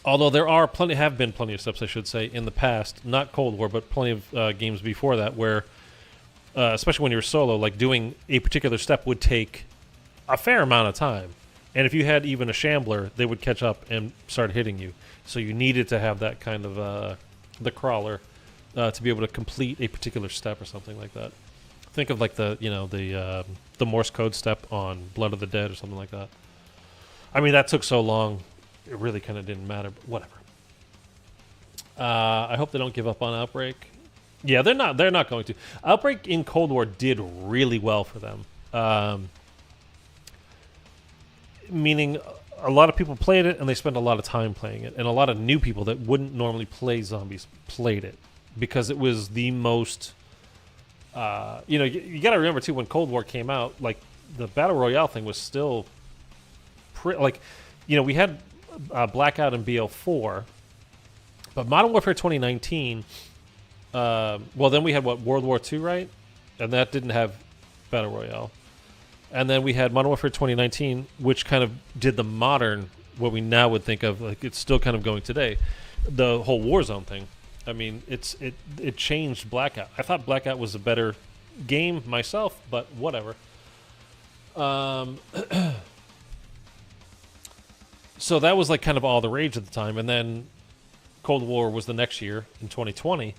Although there have been plenty of steps, I should say, in the past, not Cold War, but plenty of games before that where, especially when you're solo, like doing a particular step would take a fair amount of time. And if you had even a shambler, they would catch up and start hitting you. So you needed to have that kind of, the crawler, to be able to complete a particular step or something like that. Think of like the Morse code step on Blood of the Dead or something like that. I mean, that took so long. It really kind of didn't matter, but whatever. I hope they don't give up on Outbreak. Yeah, they're not going to. Outbreak in Cold War did really well for them. Meaning a lot of people played it and they spent a lot of time playing it, and a lot of new people that wouldn't normally play zombies played it because it was the most you got to remember too, when Cold War came out, like the Battle Royale thing was still we had Blackout and BO4, but Modern Warfare 2019, then we had World War II, right? And that didn't have Battle Royale. And then we had Modern Warfare 2019, which kind of did the modern, what we now would think of, like it's still kind of going today, the whole Warzone thing. I mean, it changed Blackout. I thought Blackout was a better game myself, but whatever. So that was like kind of all the rage at the time, and then Cold War was the next year in 2020,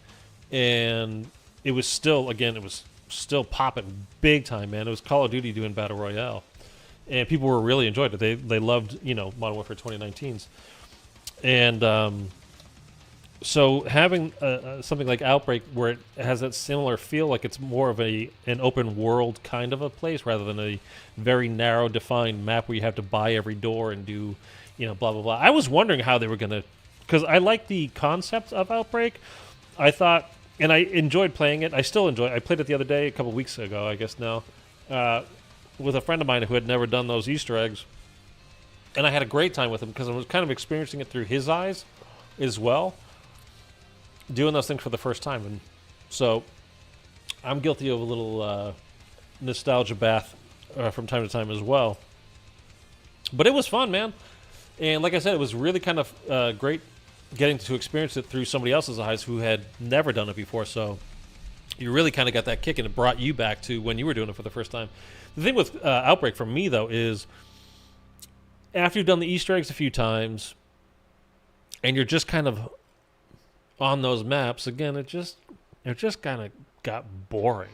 and it was still popping big time, man. It was Call of Duty doing Battle Royale, and people were really enjoyed it. They loved Modern Warfare 2019's, and so having something like Outbreak where it has that similar feel, like it's more of an open world kind of a place rather than a very narrow defined map where you have to buy every door and do blah blah blah. I was wondering how they were gonna, because I like the concept of Outbreak. I thought, and I enjoyed playing it. I still enjoy it. I played it the other day, a couple weeks ago, I guess now, with a friend of mine who had never done those Easter eggs, and I had a great time with him because I was kind of experiencing it through his eyes as well, doing those things for the first time. And so I'm guilty of a little nostalgia bath from time to time as well. But it was fun, man. And like I said, it was really kind of great getting to experience it through somebody else's eyes who had never done it before. So you really kind of got that kick, and it brought you back to when you were doing it for the first time. The thing with Outbreak for me, though, is after you've done the Easter eggs a few times and you're just kind of on those maps, again, it just kind of got boring.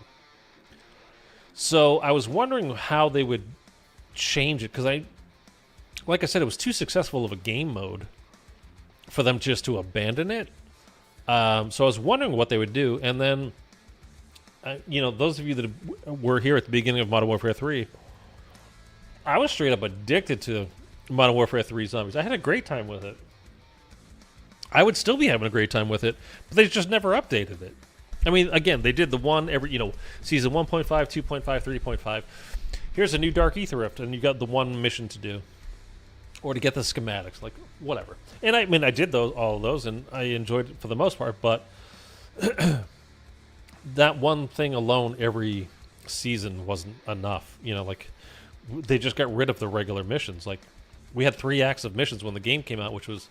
So I was wondering how they would change it, because like I said, it was too successful of a game mode for them just to abandon it. So I was wondering what they would do. And then, those of you that were here at the beginning of Modern Warfare 3, I was straight up addicted to Modern Warfare 3 Zombies. I had a great time with it. I would still be having a great time with it, but they just never updated it. I mean, again, they did the one every, season 1.5, 2.5, 3.5. Here's a new Dark Aether Rift, and you got the one mission to do. Or to get the schematics, like, whatever. And I mean, I did all of those, and I enjoyed it for the most part, but that one thing alone every season wasn't enough. They just got rid of the regular missions. Like, we had 3 acts of missions when the game came out, which was,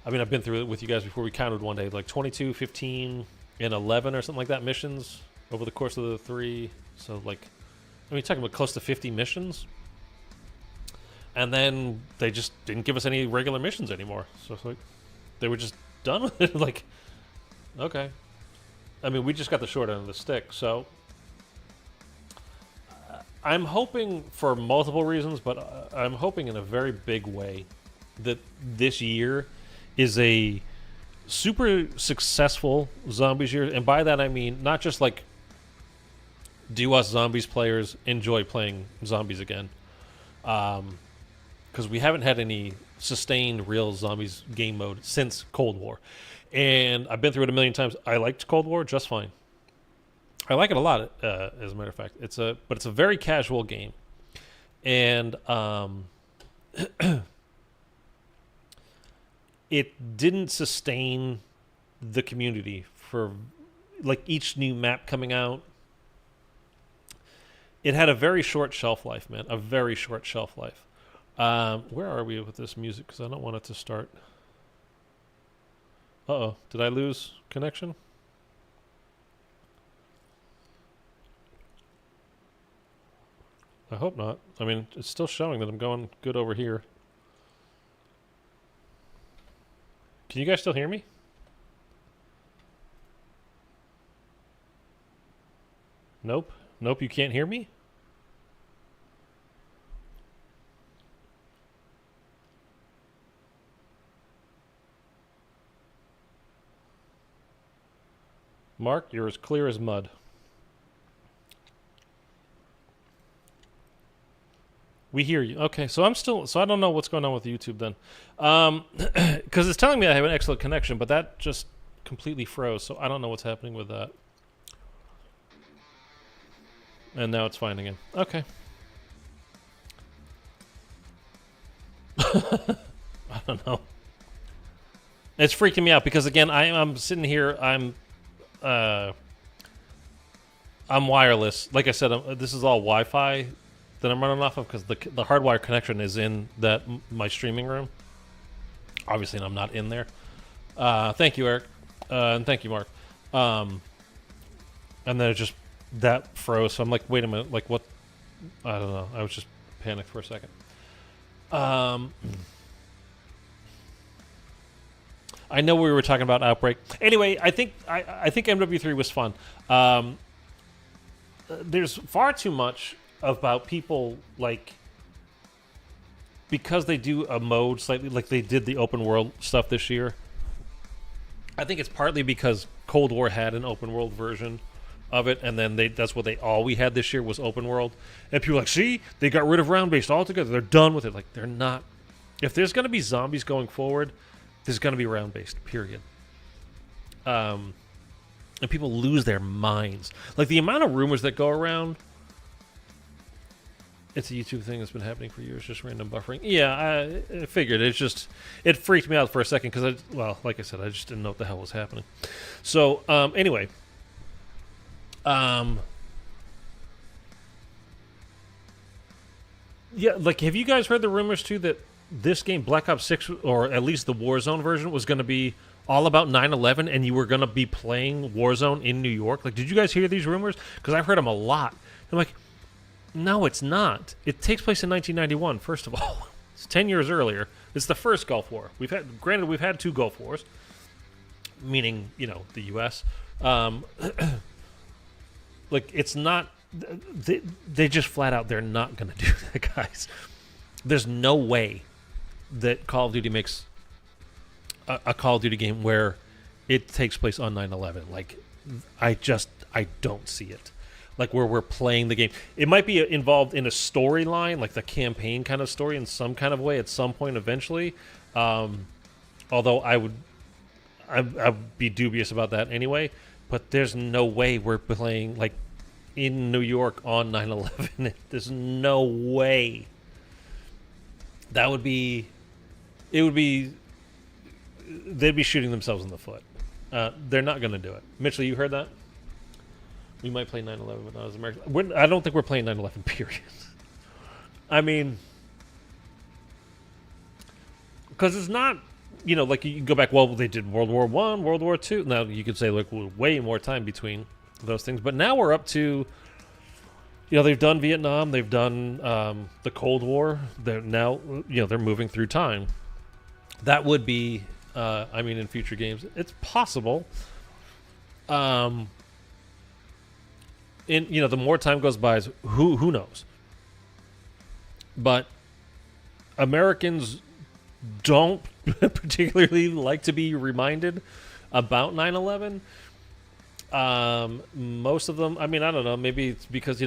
I mean, I've been through it with you guys before. We counted one day, like 22, 15, and 11 or something like that missions over the course of the 3. So, like, I mean, talking about close to 50 missions. And then they just didn't give us any regular missions anymore. So it's like, they were just done with it. Like, okay. I mean, we just got the short end of the stick. So I'm hoping for multiple reasons, but I'm hoping in a very big way that this year is a super successful Zombies year. And by that I mean not just like, do us Zombies players enjoy playing Zombies again? Because we haven't had any sustained real Zombies game mode since Cold War. And I've been through it a million times. I liked Cold War just fine. I like it a lot. As a matter of fact, but it's a very casual game, and it didn't sustain the community for like each new map coming out. It had a very short shelf life, man. A very short shelf life. Where are we with this music? Because I don't want it to start. Uh-oh. Did I lose connection? I hope not. I mean, it's still showing that I'm going good over here. Can you guys still hear me? Nope. Nope, you can't hear me? Mark, you're as clear as mud. We hear you. Okay, so I don't know what's going on with YouTube then. Because it's telling me I have an excellent connection, but that just completely froze, so I don't know what's happening with that. And now it's fine again. Okay. I don't know. It's freaking me out because, again, I'm sitting here, I'm wireless. Like I said, this is all Wi-Fi that I'm running off of because the hardwire connection is in my streaming room. Obviously, I'm not in there. Thank you, Eric, and thank you, Mark. And then that froze. So I'm like, wait a minute, like what? I don't know. I was just panicked for a second. I know we were talking about Outbreak. Anyway, I think MW3 was fun. There's far too much about people, like, because they do a mode slightly like they did the open world stuff this year. I think it's partly because Cold War had an open world version of it, and then that's what all we had this year was open world. And people are like, see, they got rid of round based altogether. They're done with it. Like, they're not. If there's going to be zombies going forward, there's going to be round based. Period. And people lose their minds. Like, the amount of rumors that go around. It's a YouTube thing that's been happening for years, just random buffering. Yeah, I figured. It freaked me out for a second because, like I said, I just didn't know what the hell was happening. So, anyway. Yeah, like, have you guys heard the rumors, too, that this game, Black Ops 6, or at least the Warzone version, was going to be all about 9/11, and you were going to be playing Warzone in New York? Like, did you guys hear these rumors? Because I've heard them a lot. I'm like, no, it's not. It takes place in 1991, first of all. It's 10 years earlier. It's the first Gulf War. We've had two Gulf Wars, meaning, the U.S. Like, it's not... They just flat out, they're not going to do that, guys. There's no way that Call of Duty makes a Call of Duty game where it takes place on 9/11. Like, I don't see it. Like, where we're playing the game. It might be involved in a storyline, like the campaign kind of story in some kind of way at some point eventually. Although I'd be dubious about that anyway. But there's no way we're playing, like, in New York on 9/11. There's no way. That would be... They'd be shooting themselves in the foot. They're not going to do it. Mitchell, you heard that? We might play 9/11 when I was American. I don't think we're playing 9/11, period. I mean, because it's not, like, you can go back, well, they did World War I, World War II. Now, you could say, like, way more time between those things. But now we're up to, they've done Vietnam. They've done the Cold War. They're now, they're moving through time. That would be, in future games. It's possible. The more time goes by, who knows? But Americans don't particularly like to be reminded about 9/11. Most of them, I don't know, maybe it's because,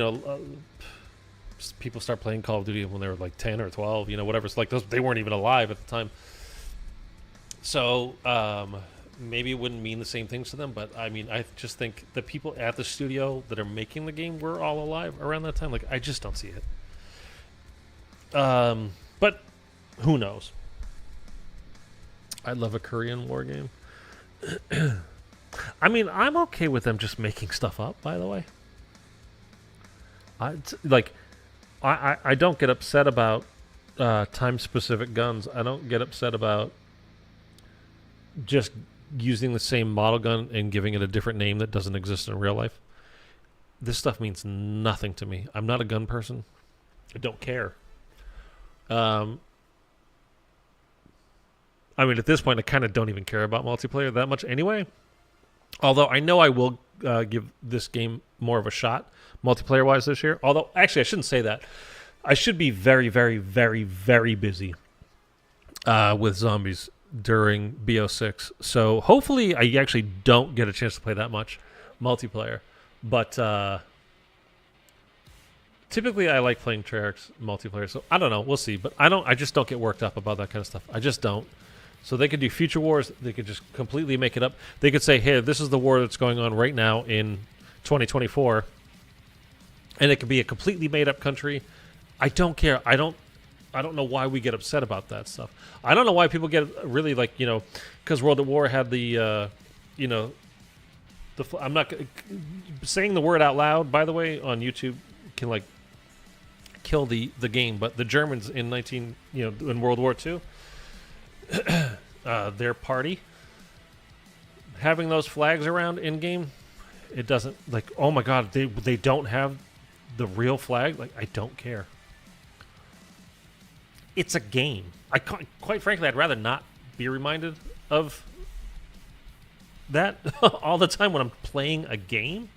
people start playing Call of Duty when they were like 10 or 12, whatever. It's like they weren't even alive at the time. So, maybe it wouldn't mean the same things to them, but I mean, I just think the people at the studio that are making the game were all alive around that time. Like, I just don't see it. But who knows? I love a Korean war game. I mean, I'm okay with them just making stuff up, by the way. I don't get upset about time-specific guns. I don't get upset about just using the same model gun and giving it a different name that doesn't exist in real life. This stuff means nothing to me. I'm not a gun person. I don't care. I mean, at this point, I kind of don't even care about multiplayer that much anyway. Although I know I will give this game more of a shot multiplayer-wise this year. Although, actually, I shouldn't say that. I should be very, very, very, very busy with zombies during BO6. So hopefully I actually don't get a chance to play that much multiplayer. But typically I like playing Treyarch's multiplayer. So I don't know. We'll see. But I just don't get worked up about that kind of stuff. I just don't. So they could do future wars. They could just completely make it up. They could say, hey, this is the war that's going on right now in 2024. And it could be a completely made-up country. I don't care. I don't know why we get upset about that stuff. I don't know why people get really like, because World at War had the, I'm not saying the word out loud, by the way, on YouTube can like kill the game. But the Germans in in World War II, their party having those flags around in game, it doesn't like, oh my God, they don't have the real flag. Like, I don't care. It's a game. Quite frankly, I'd rather not be reminded of that all the time when I'm playing a game.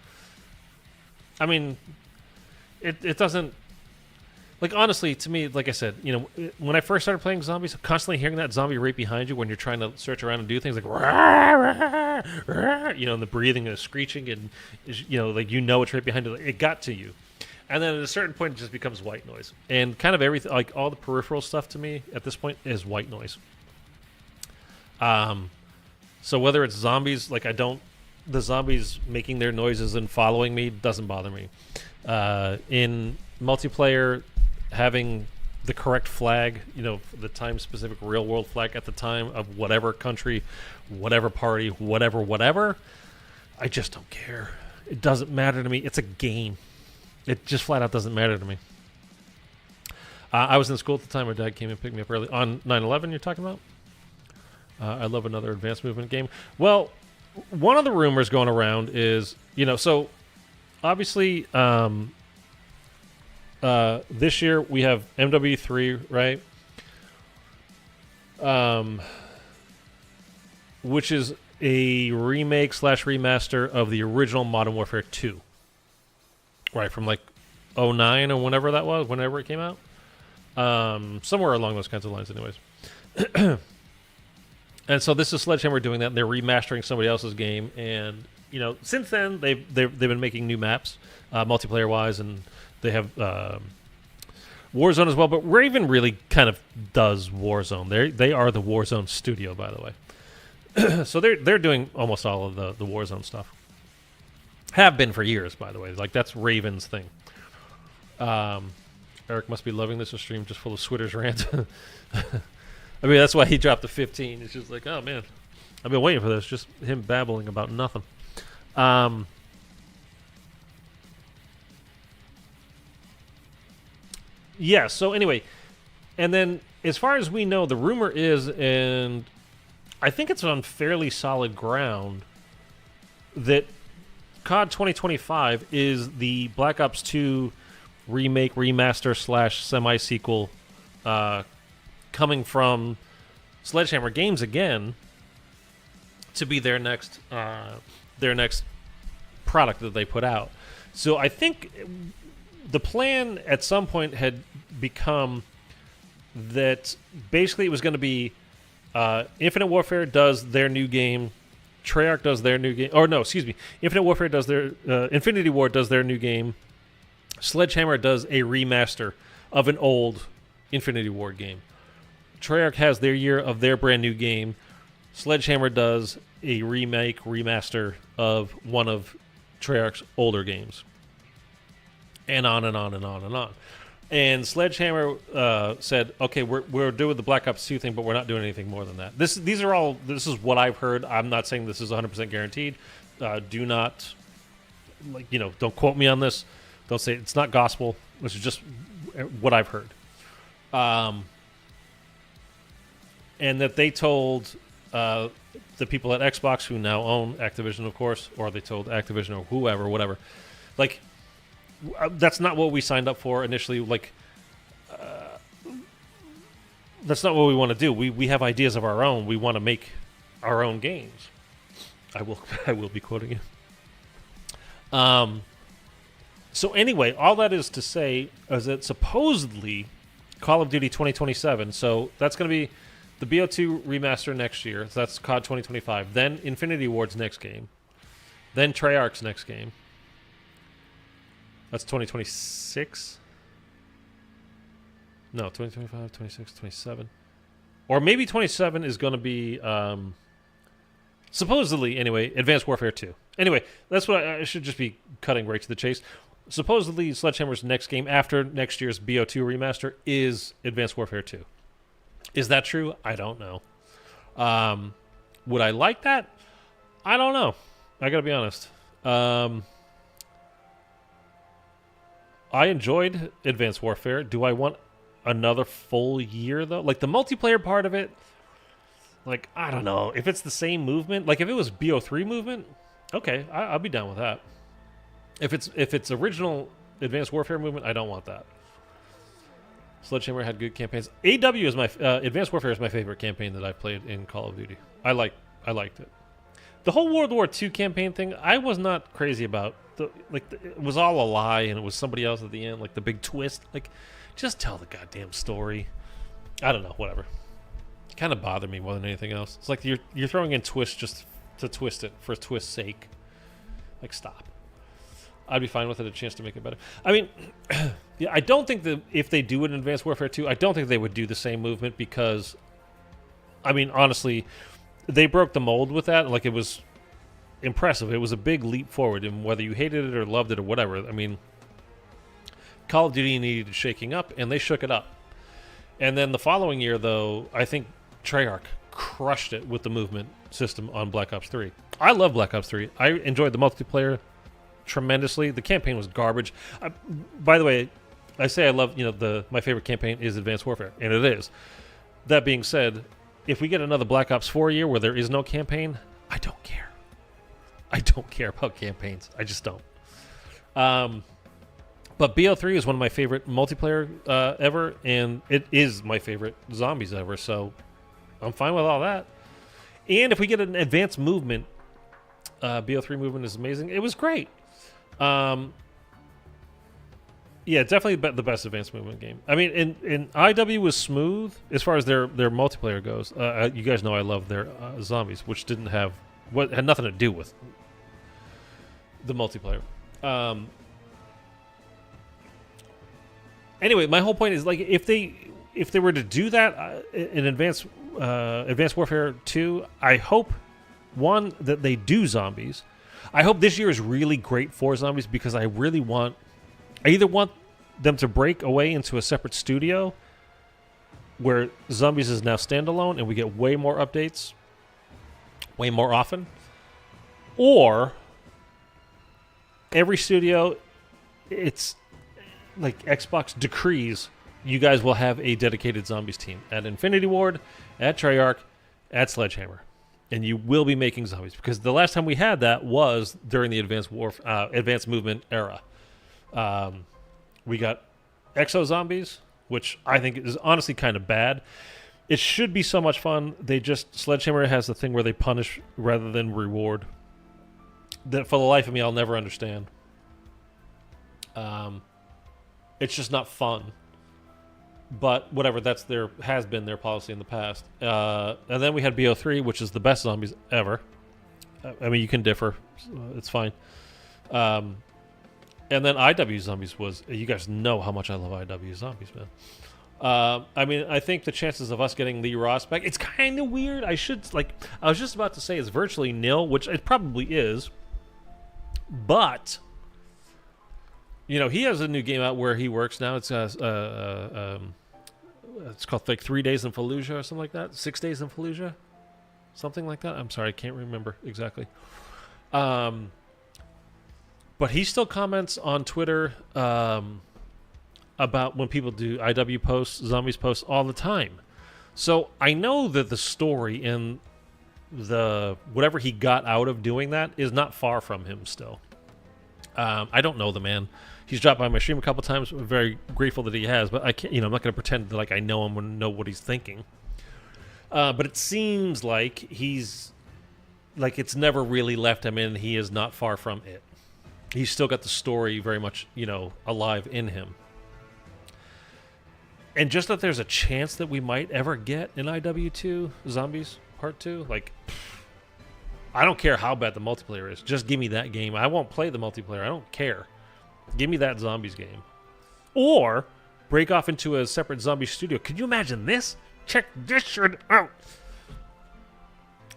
I mean, it doesn't... Like, honestly, to me, like I said, when I first started playing zombies, constantly hearing that zombie right behind you when you're trying to search around and do things like, rah, rah, rah, and the breathing and the screeching, and, it's right behind you. It got to you. And then at a certain point, it just becomes white noise. And kind of everything, like all the peripheral stuff to me at this point is white noise. So whether it's zombies, like the zombies making their noises and following me doesn't bother me. In multiplayer, having the correct flag, the time-specific real-world flag at the time of whatever country, whatever party, whatever, I just don't care. It doesn't matter to me. It's a game. It just flat out doesn't matter to me. I was in school at the time. My dad came and picked me up early. On 9/11 you're talking about? I love another advanced movement game. Well, one of the rumors going around is, so obviously this year we have MW3, right? Which is a remake / remaster of the original Modern Warfare 2. Right, from like 2009 or whenever that was, whenever it came out. Somewhere along those kinds of lines anyways. And so this is Sledgehammer doing that, and they're remastering somebody else's game. And, since then, they've been making new maps, multiplayer-wise, and they have Warzone as well. But Raven really kind of does Warzone. They are the Warzone studio, by the way. So they're doing almost all of the Warzone stuff. Have been for years, by the way. Like, that's Raven's thing. Eric must be loving this stream just full of Switter's rant. I mean, that's why he dropped the 15. It's just like, oh, man. I've been waiting for this. Just him babbling about nothing. Yeah, so anyway. And then, as far as we know, the rumor is, and I think it's on fairly solid ground, that COD 2025 is the Black Ops 2 remake, remaster / semi-sequel coming from Sledgehammer Games again to be their next product that they put out. So I think the plan at some point had become that basically it was going to be Infinite Warfare does their new game, Treyarch does their new game, or no, excuse me, Infinite Warfare does their Infinity War does their new game. Sledgehammer does a remaster of an old Infinity War game. Treyarch has their year of their brand new game. Sledgehammer does a remake, remaster of one of Treyarch's older games. And on and on and on and on. And Sledgehammer said, okay, we're doing the Black Ops 2 thing, but we're not doing anything more than that. This is what I've heard. I'm not saying this is 100% guaranteed. Do not, don't quote me on this. Don't say it's not gospel. This is just what I've heard. And that they told the people at Xbox, who now own Activision, of course, or they told Activision or whoever, whatever, that's not what we signed up for initially. That's not what we want to do. We have ideas of our own. We want to make our own games. I will be quoting you. So anyway, all that is to say is that supposedly Call of Duty 2027. So that's going to be the BO2 remaster next year. So that's COD 2025. Then Infinity Ward's next game. Then Treyarch's next game. That's 2026? No, 2025, 26, 27. Or maybe 27 is going to be, supposedly, anyway, Advanced Warfare 2. Anyway, that's what I should just be cutting right to the chase. Supposedly, Sledgehammer's next game after next year's BO2 remaster is Advanced Warfare 2. Is that true? I don't know. Would I like that? I don't know. I got to be honest. I enjoyed Advanced Warfare. Do I want another full year, though? Like, the multiplayer part of it, I don't know. If it's the same movement, if it was BO3 movement, okay, I'll be down with that. If it's original Advanced Warfare movement, I don't want that. Sledgehammer had good campaigns. AW is my Advanced Warfare is my favorite campaign that I've played in Call of Duty. I liked it. The whole World War II campaign thing, I was not crazy about. It was all a lie, and it was somebody else at the end. The big twist. Just tell the goddamn story. I don't know. Whatever. It kind of bothered me more than anything else. It's like you're throwing in twists just to twist it for twist's sake. Stop. I'd be fine with it. A chance to make it better. I mean, yeah, I don't think that if they do it in Advanced Warfare 2, I don't think they would do the same movement because, I mean, honestly, they broke the mold with that. It was impressive. It was a big leap forward, and whether you hated it or loved it or whatever, I mean, Call of Duty needed shaking up, and they shook it up. And then the following year, though, I think Treyarch crushed it with the movement system on Black Ops 3. I love Black Ops 3. I enjoyed the multiplayer tremendously. The campaign was garbage. By the way, I say I love, my favorite campaign is Advanced Warfare, and it is. That being said, if we get another Black Ops 4 year where there is no campaign, I don't care. I don't care about campaigns. I just don't. But BO3 is one of my favorite multiplayer ever, and it is my favorite zombies ever, so I'm fine with all that. And if we get an advanced movement, BO3 movement is amazing. It was great. Yeah, definitely the best advanced movement game. I mean, in IW was smooth as far as their multiplayer goes. You guys know I love their zombies, which had nothing to do with the multiplayer. Anyway, my whole point is if they were to do that in Advanced Warfare 2, I hope one that they do zombies. I hope this year is really great for zombies because I either want them to break away into a separate studio where zombies is now standalone and we get way more updates way more often, or every studio, it's Xbox decrees you guys will have a dedicated zombies team at Infinity Ward, at Treyarch, at Sledgehammer. And you will be making zombies because the last time we had that was during the advanced movement era. We got exo zombies, which I think is honestly kind of bad. It should be so much fun. Sledgehammer has the thing where they punish rather than reward. That for the life of me, I'll never understand. It's just not fun. But whatever, has been their policy in the past. And then we had BO3, which is the best zombies ever. I mean, you can differ. It's fine. And then IW Zombies was... You guys know how much I love IW Zombies, man. I mean, I think the chances of us getting Lee Ross back, it's kind of weird. I was just about to say it's virtually nil, which it probably is. But, he has a new game out where he works now. It's called like 3 Days in Fallujah or something like that. 6 Days in Fallujah? Something like that. I'm sorry, I can't remember exactly. But he still comments on Twitter about when people do IW posts, zombies posts all the time. So I know that the story and the whatever he got out of doing that is not far from him still. I don't know the man. He's dropped by my stream a couple times. I'm very grateful that he has, but I can't. I'm not going to pretend that like I know him and know what he's thinking. But it seems like he's like it's never really left him, and he is not far from it. He's still got the story very much, alive in him. And just that there's a chance that we might ever get an IW2 Zombies Part 2, like, I don't care how bad the multiplayer is. Just give me that game. I won't play the multiplayer. I don't care. Give me that Zombies game. Or break off into a separate zombie studio. Could you imagine this? Check this shit out.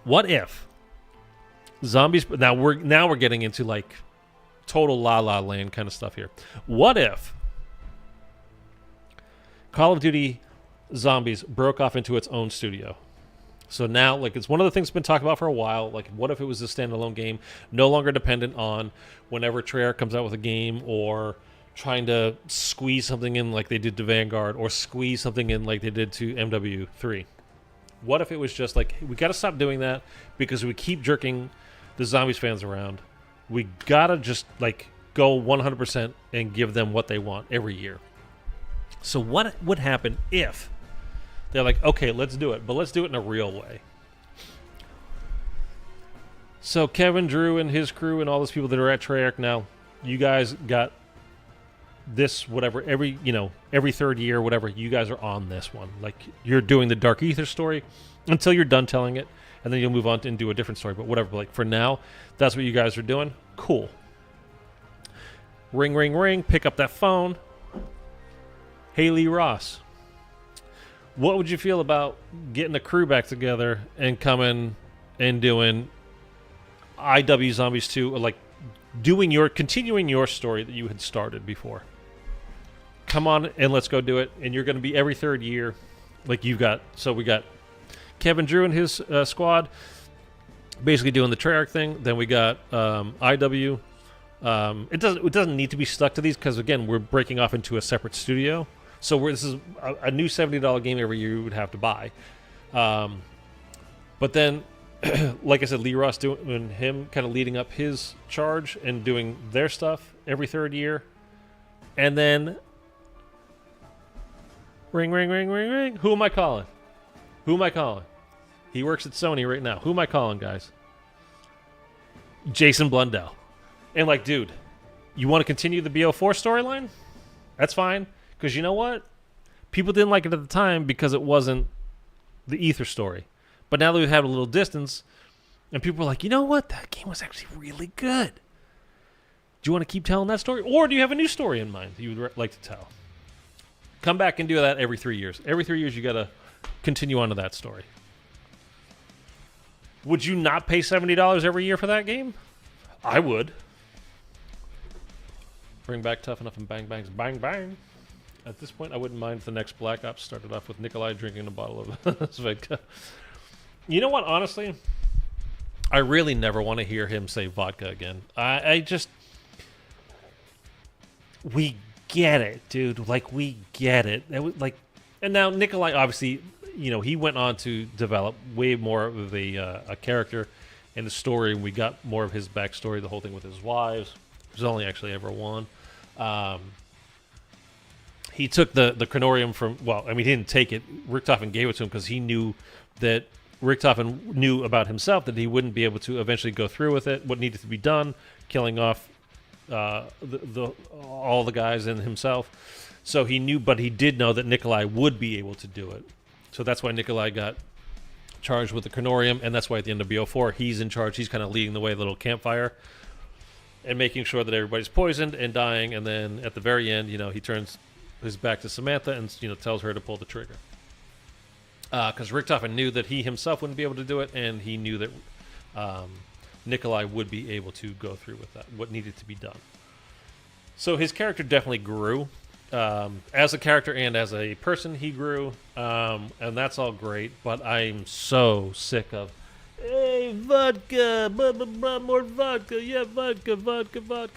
What if Zombies... Now we're getting into, like, total La La Land kind of stuff here. What if Call of Duty Zombies broke off into its own studio? So now, like, it's one of the things that's been talked about for a while. Like, what if it was a standalone game, no longer dependent on whenever Treyarch comes out with a game, or trying to squeeze something in like they did to Vanguard, or squeeze something in like they did to MW3? What if it was just like, we got to stop doing that because we keep jerking the Zombies fans around. We got to just, like, go 100% and give them what they want every year. So what would happen if they're like, okay, let's do it, but let's do it in a real way? So Kevin, Drew, and his crew, and all those people that are at Treyarch now, you guys got this, whatever, every third year, whatever, you guys are on this one. Like, you're doing the Dark Aether story until you're done telling it, and then you'll move on and do a different story, but whatever. But, like, for now, that's what you guys are doing. Cool. Ring, ring, ring. Pick up that phone. Hey, Lee Ross, what would you feel about getting a crew back together and coming and doing IW Zombies 2, or like continuing your story that you had started before? Come on and let's go do it. And you're going to be every third year. Like, we got Kevin Drew and his squad basically doing the Treyarch thing. Then we got IW. It doesn't need to be stuck to these because, again, we're breaking off into a separate studio. So this is a new $70 game every year you would have to buy. But then, like I said, Lee Ross doing him kind of leading up his charge and doing their stuff every third year. And then, ring, ring, ring, ring, ring. Who am I calling? He works at Sony right now. Who am I calling, guys? Jason Blundell. And, like, dude, you want to continue the BO4 storyline? That's fine. Because you know what? People didn't like it at the time because it wasn't the Aether story. But now that we've had a little distance, and people are like, you know what? That game was actually really good. Do you want to keep telling that story? Or do you have a new story in mind that you would like to tell? Come back and do that every 3 years. Every 3 years, you got to continue on to that story. Would you not pay $70 every year for that game? I would. Bring back Tough Enough and Bang Bangs. Bang, bang. At this point, I wouldn't mind if the next Black Ops started off with Nikolai drinking a bottle of vodka. You know what, honestly? I really never want to hear him say vodka again. I just... We get it, dude. Like, we get it. And now Nikolai, obviously, he went on to develop way more of a character and the story, and we got more of his backstory, the whole thing with his wives. There's only actually ever one. He took the Chronorium from... Well, I mean, he didn't take it. Richtofen gave it to him because he knew that... Richtofen knew about himself that he wouldn't be able to eventually go through with it, what needed to be done, killing off all the guys and himself. So he knew, but he did know that Nikolai would be able to do it. So that's why Nikolai got charged with the Chronorium, and that's why at the end of BO4, he's in charge. He's kind of leading the way, little campfire, and making sure that everybody's poisoned and dying, and then at the very end, he turns his back to Samantha and tells her to pull the trigger. Because Richtofen knew that he himself wouldn't be able to do it, and he knew that Nikolai would be able to go through with that, what needed to be done. So his character definitely grew. As a character and as a person, he grew, and that's all great, but I'm so sick of, hey, vodka, blah, blah, blah, more vodka, yeah, vodka.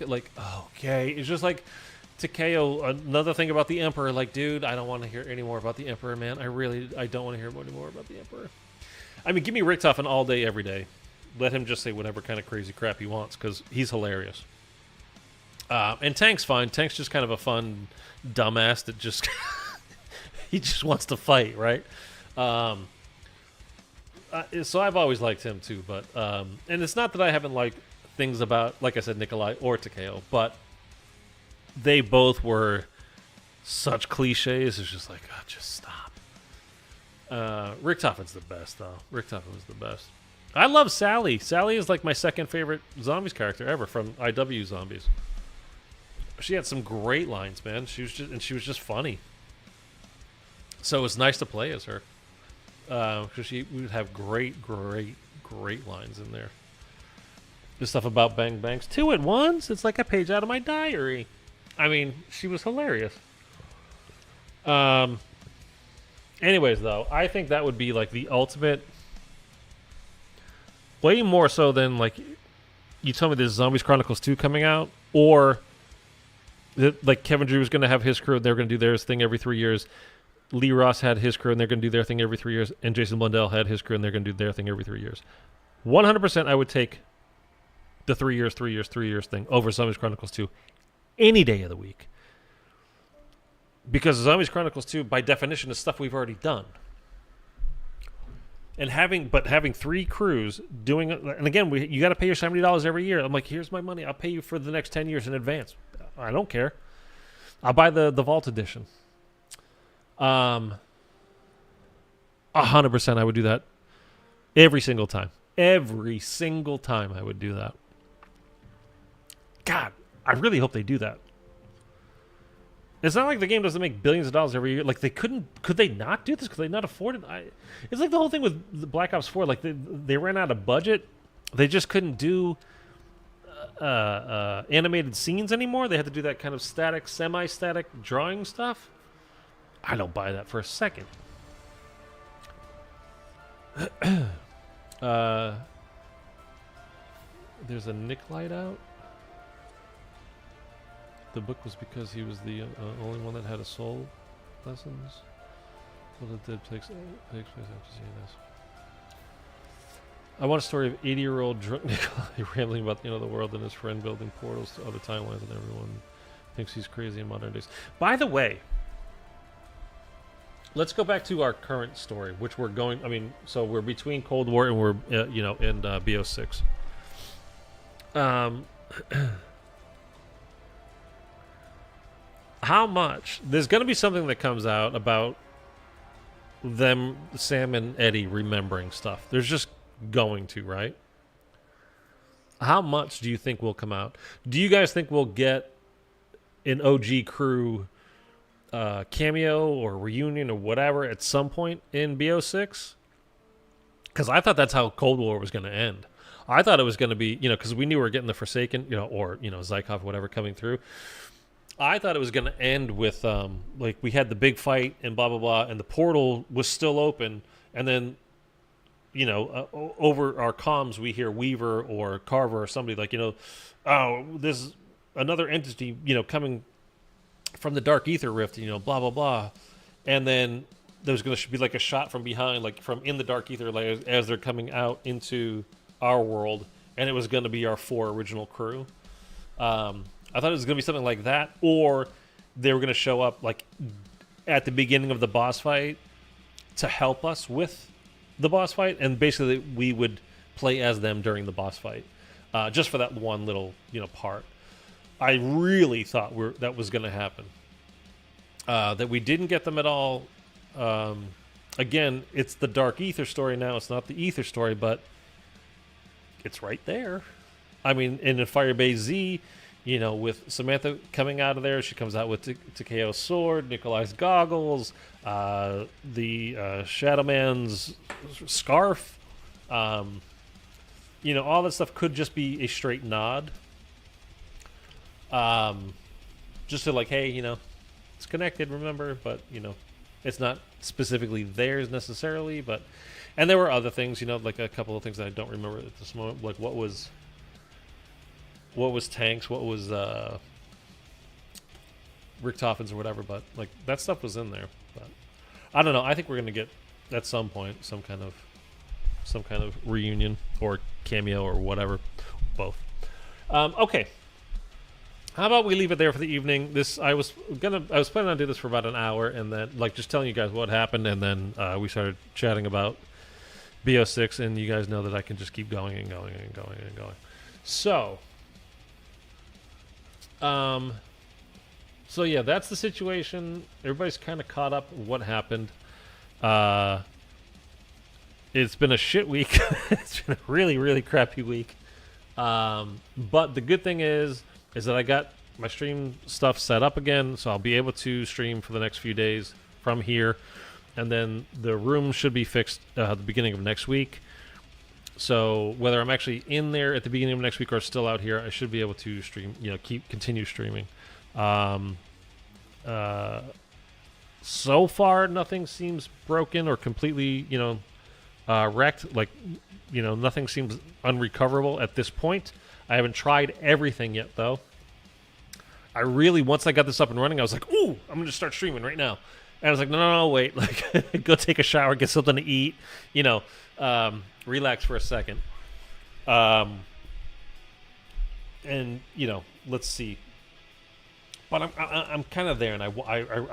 Like, okay, it's just like, Takeo, another thing about the Emperor, like, dude, I don't want to hear any more about the Emperor, man. I don't want to hear any more about the Emperor. I mean, give me Richtofen all day, every day. Let him just say whatever kind of crazy crap he wants, because he's hilarious. And Tank's fine. Tank's just kind of a fun dumbass that just he just wants to fight, right? So I've always liked him too, but and it's not that I haven't liked things about, like I said, Nikolai or Takeo, but they both were such cliches. It's just like, just stop. Richtofen's the best, though. Richtofen was the best. I love Sally. Sally is like my second favorite Zombies character ever from IW Zombies. She had some great lines, man. She was just funny. So it was nice to play as her. Because she would have great lines in there. The stuff about Bang Bangs 2 at once. It's like a page out of my diary. I mean, she was hilarious. Anyways, though, I think that would be like the ultimate. Way more so than like you tell me there's Zombies Chronicles 2 coming out, or like Kevin Drew was going to have his crew and they're going to do their thing every 3 years. Lee Ross had his crew and they're going to do their thing every 3 years, and Jason Blundell had his crew and they're going to do their thing every 3 years. 100% I would take the 3 years thing over Zombies Chronicles 2 any day of the week. Because Zombies Chronicles 2, by definition, is stuff we've already done. And having 3 crews doing it, and again, you got to pay your $70 every year. I'm like, here's my money. I'll pay you for the next 10 years in advance. I don't care. I'll buy the Vault Edition. 100% I would do that every single time. Every single time I would do that. God, I really hope they do that. It's not like the game doesn't make billions of dollars every year. Like, could they not do this? Could they not afford it? It's like the whole thing with the Black Ops 4. Like, they ran out of budget. They just couldn't do animated scenes anymore. They had to do that kind of static, semi-static drawing stuff. I don't buy that for a second. There's a Nick light out. The book was because he was the only one that had a soul lessons. Well, it did takes place after seeing this. I want a story of 80-year-old drunk Nikolai rambling about the world and his friend building portals to other timelines, and everyone thinks he's crazy in modern days. By the way, let's go back to our current story, which we're going. I mean, so we're between Cold War and we're in BO6. How much? There's going to be something that comes out about them, Sam and Eddie, remembering stuff. There's just going to, right? How much do you think will come out? Do you guys think we'll get an OG crew cameo or reunion or whatever at some point in BO6? Because I thought that's how Cold War was going to end. I thought it was going to be, because we knew we were getting the Forsaken, or Zykov, whatever, coming through. I thought it was going to end with, like, we had the big fight and blah, blah, blah, and the portal was still open, and then, over our comms, we hear Weaver or Carver or somebody like, oh, there's another entity, coming from the Dark Aether Rift, blah, blah, blah. And then there's going to be, like, a shot from behind, like, from in the Dark Aether as they're coming out into our world, and it was going to be our 4 original crew. I thought it was going to be something like that, or they were going to show up like at the beginning of the boss fight to help us with the boss fight, and basically we would play as them during the boss fight, just for that one little part. I really thought that was going to happen. That we didn't get them at all. Again, it's the Dark Aether story now. It's not the Aether story, but it's right there. I mean, in Firebase Z, with Samantha coming out of there, she comes out with Takeo's sword, Nikolai's goggles, the Shadow Man's scarf. All that stuff could just be a straight nod. Just to like, hey, it's connected, remember, but, it's not specifically theirs necessarily, but... And there were other things, like a couple of things that I don't remember at this moment, like what was Tanks, what was Richthofen's or whatever, but like that stuff was in there. But I don't know. I think we're gonna get at some point some kind of reunion or cameo or whatever, both. Okay. How about we leave it there for the evening? I was planning on doing this for about an hour, and then like just telling you guys what happened, and then we started chatting about BO6, and you guys know that I can just keep going and going and going and going. So yeah, that's the situation. Everybody's kind of caught up with what happened. It's been a shit week. It's been a really, really crappy week. But the good thing is that I got my stream stuff set up again, so I'll be able to stream for the next few days from here. And then the room should be fixed at the beginning of next week. So whether I'm actually in there at the beginning of next week or still out here, I should be able to stream, continue streaming. So far, nothing seems broken or completely, wrecked. Like, nothing seems unrecoverable at this point. I haven't tried everything yet, though. Once I got this up and running, I was like, ooh, I'm going to start streaming right now. And I was like, no, wait. Like, go take a shower, get something to eat, relax for a second. And, let's see. But I'm kind of there, and I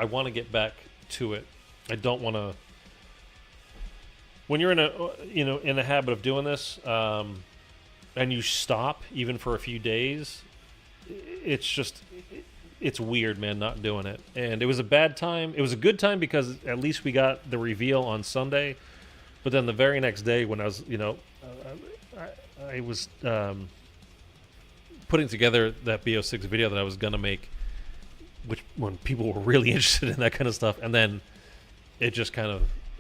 want to get back to it. I don't want to... When you're in a habit of doing this, and you stop even for a few days, it's weird, man, not doing it. And it was a bad time. It was a good time because at least we got the reveal on Sunday. But then the very next day when I was, I was putting together that BO6 video that I was going to make, when people were really interested in that kind of stuff. And then it just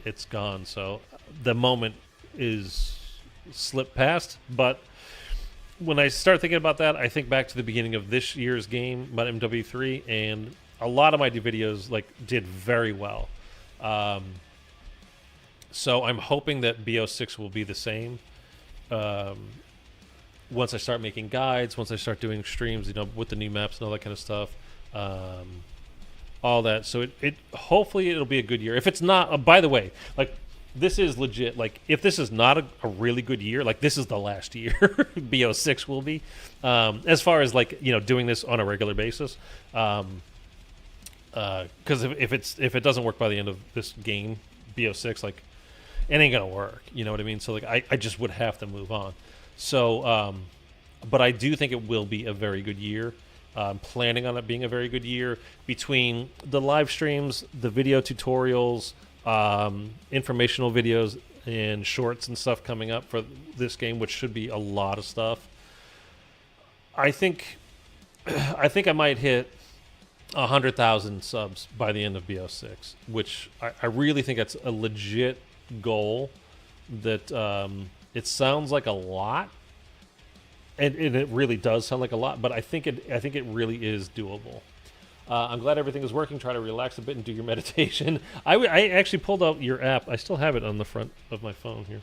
it's gone. So the moment is slipped past. But when I start thinking about that, I think back to the beginning of this year's game, about MW3, and a lot of my videos did very well. So I'm hoping that BO6 will be the same. Once I start making guides, once I start doing streams, with the new maps and all that kind of stuff, all that. So it hopefully it'll be a good year. If it's not, by the way, this is legit. If this is not a really good year, this is the last year BO6 will be. As far as doing this on a regular basis, because if it doesn't work by the end of this game, BO6, it ain't gonna work. You know what I mean? So I just would have to move on. So, but I do think it will be a very good year. I'm planning on it being a very good year between the live streams, the video tutorials, informational videos and shorts and stuff coming up for this game, which should be a lot of stuff. I think I might hit 100,000 subs by the end of BO6, which I really think that's a legit goal. That it sounds like a lot, and it really does sound like a lot, but I think it really is doable. I'm glad everything is working. Try to relax a bit and do your meditation. I actually pulled out your app. I still have it on the front of my phone here.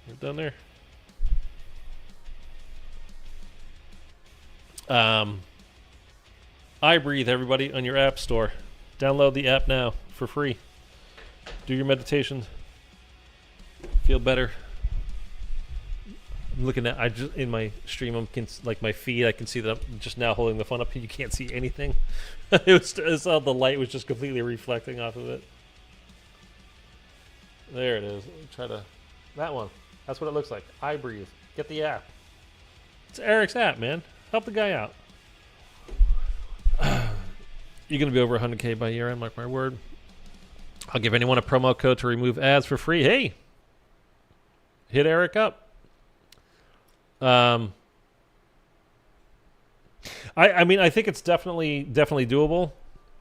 We're done there. I Breathe, everybody, on your app store. Download the app now for free. Do your meditation. Feel better. I'm looking at, in my stream, my feed, I can see that I'm just now holding the phone up and you can't see anything. It's all the light was just completely reflecting off of it. There it is. That one. That's what it looks like. I Breathe. Get the app. It's Eric's app, man. Help the guy out. You're going to be over 100K by year end, mark my word. I'll give anyone a promo code to remove ads for free. Hey! Hit Eric up. I mean, I think it's definitely doable.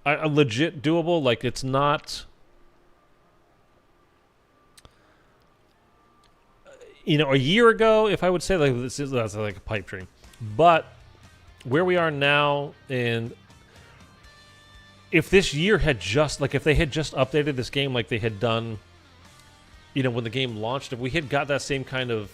Legit doable. Like, it's not. You know, a year ago, if I would say like that's like a pipe dream, but where we are now, and if this year had just if they had just updated this game like they had done, you know, when the game launched, if we had got that same kind of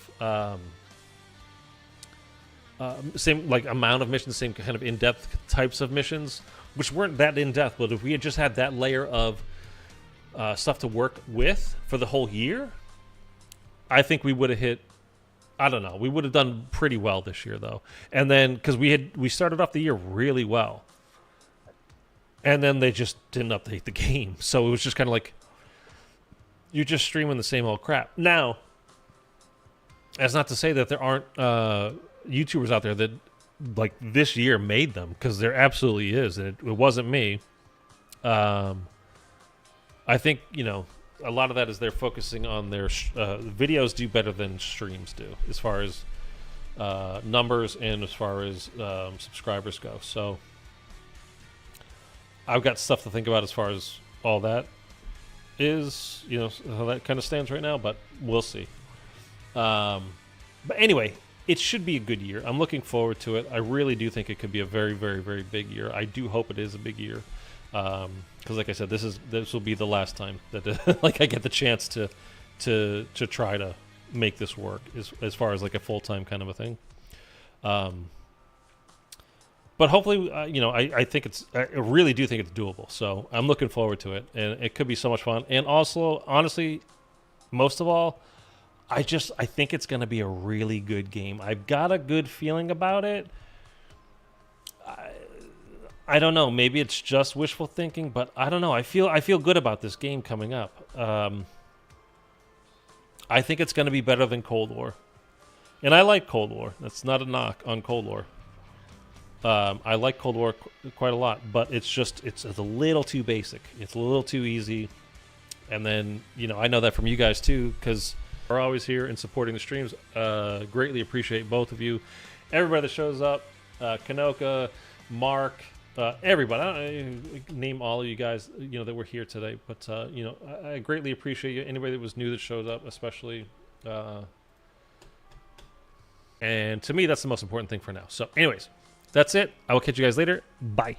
same like amount of missions, same kind of in-depth types of missions, which weren't that in-depth, but if we had just had that layer of stuff to work with for the whole year, I think we would have hit. I don't know. We would have done pretty well this year, though. And then because we started off the year really well, and then they just didn't update the game, so it was just kind of like you're just streaming the same old crap. Now, that's not to say that there aren't YouTubers out there that like this year made them, because there absolutely is, and it wasn't me. I think, you know, a lot of that is they're focusing on their videos do better than streams do as far as numbers and as far as subscribers go. So I've got stuff to think about as far as all that is, you know, how that kind of stands right now, but we'll see. But anyway, it should be a good year. I'm looking forward to it. I really do think it could be a very, very, very big year. I do hope it is a big year. Because like I said, this will be the last time that like I get the chance to try to make this work as far as like a full-time kind of a thing. But hopefully, you know, I think I really do think it's doable. So I'm looking forward to it, and it could be so much fun. And also, honestly, most of all, I think it's going to be a really good game. I've got a good feeling about it. I don't know. Maybe it's just wishful thinking, but I don't know. I feel good about this game coming up. I think it's going to be better than Cold War, and I like Cold War. That's not a knock on Cold War. I like Cold War quite a lot, but it's a little too basic. It's a little too easy. And then, you know, I know that from you guys too, because we're always here and supporting the streams. Greatly appreciate both of you, everybody that shows up, Kanoka, Mark. Everybody, I don't name all of you guys, you know, that were here today, but you know, I greatly appreciate you. Anybody that was new that showed up, especially, and to me, that's the most important thing for now. So, anyways, that's it. I will catch you guys later. Bye.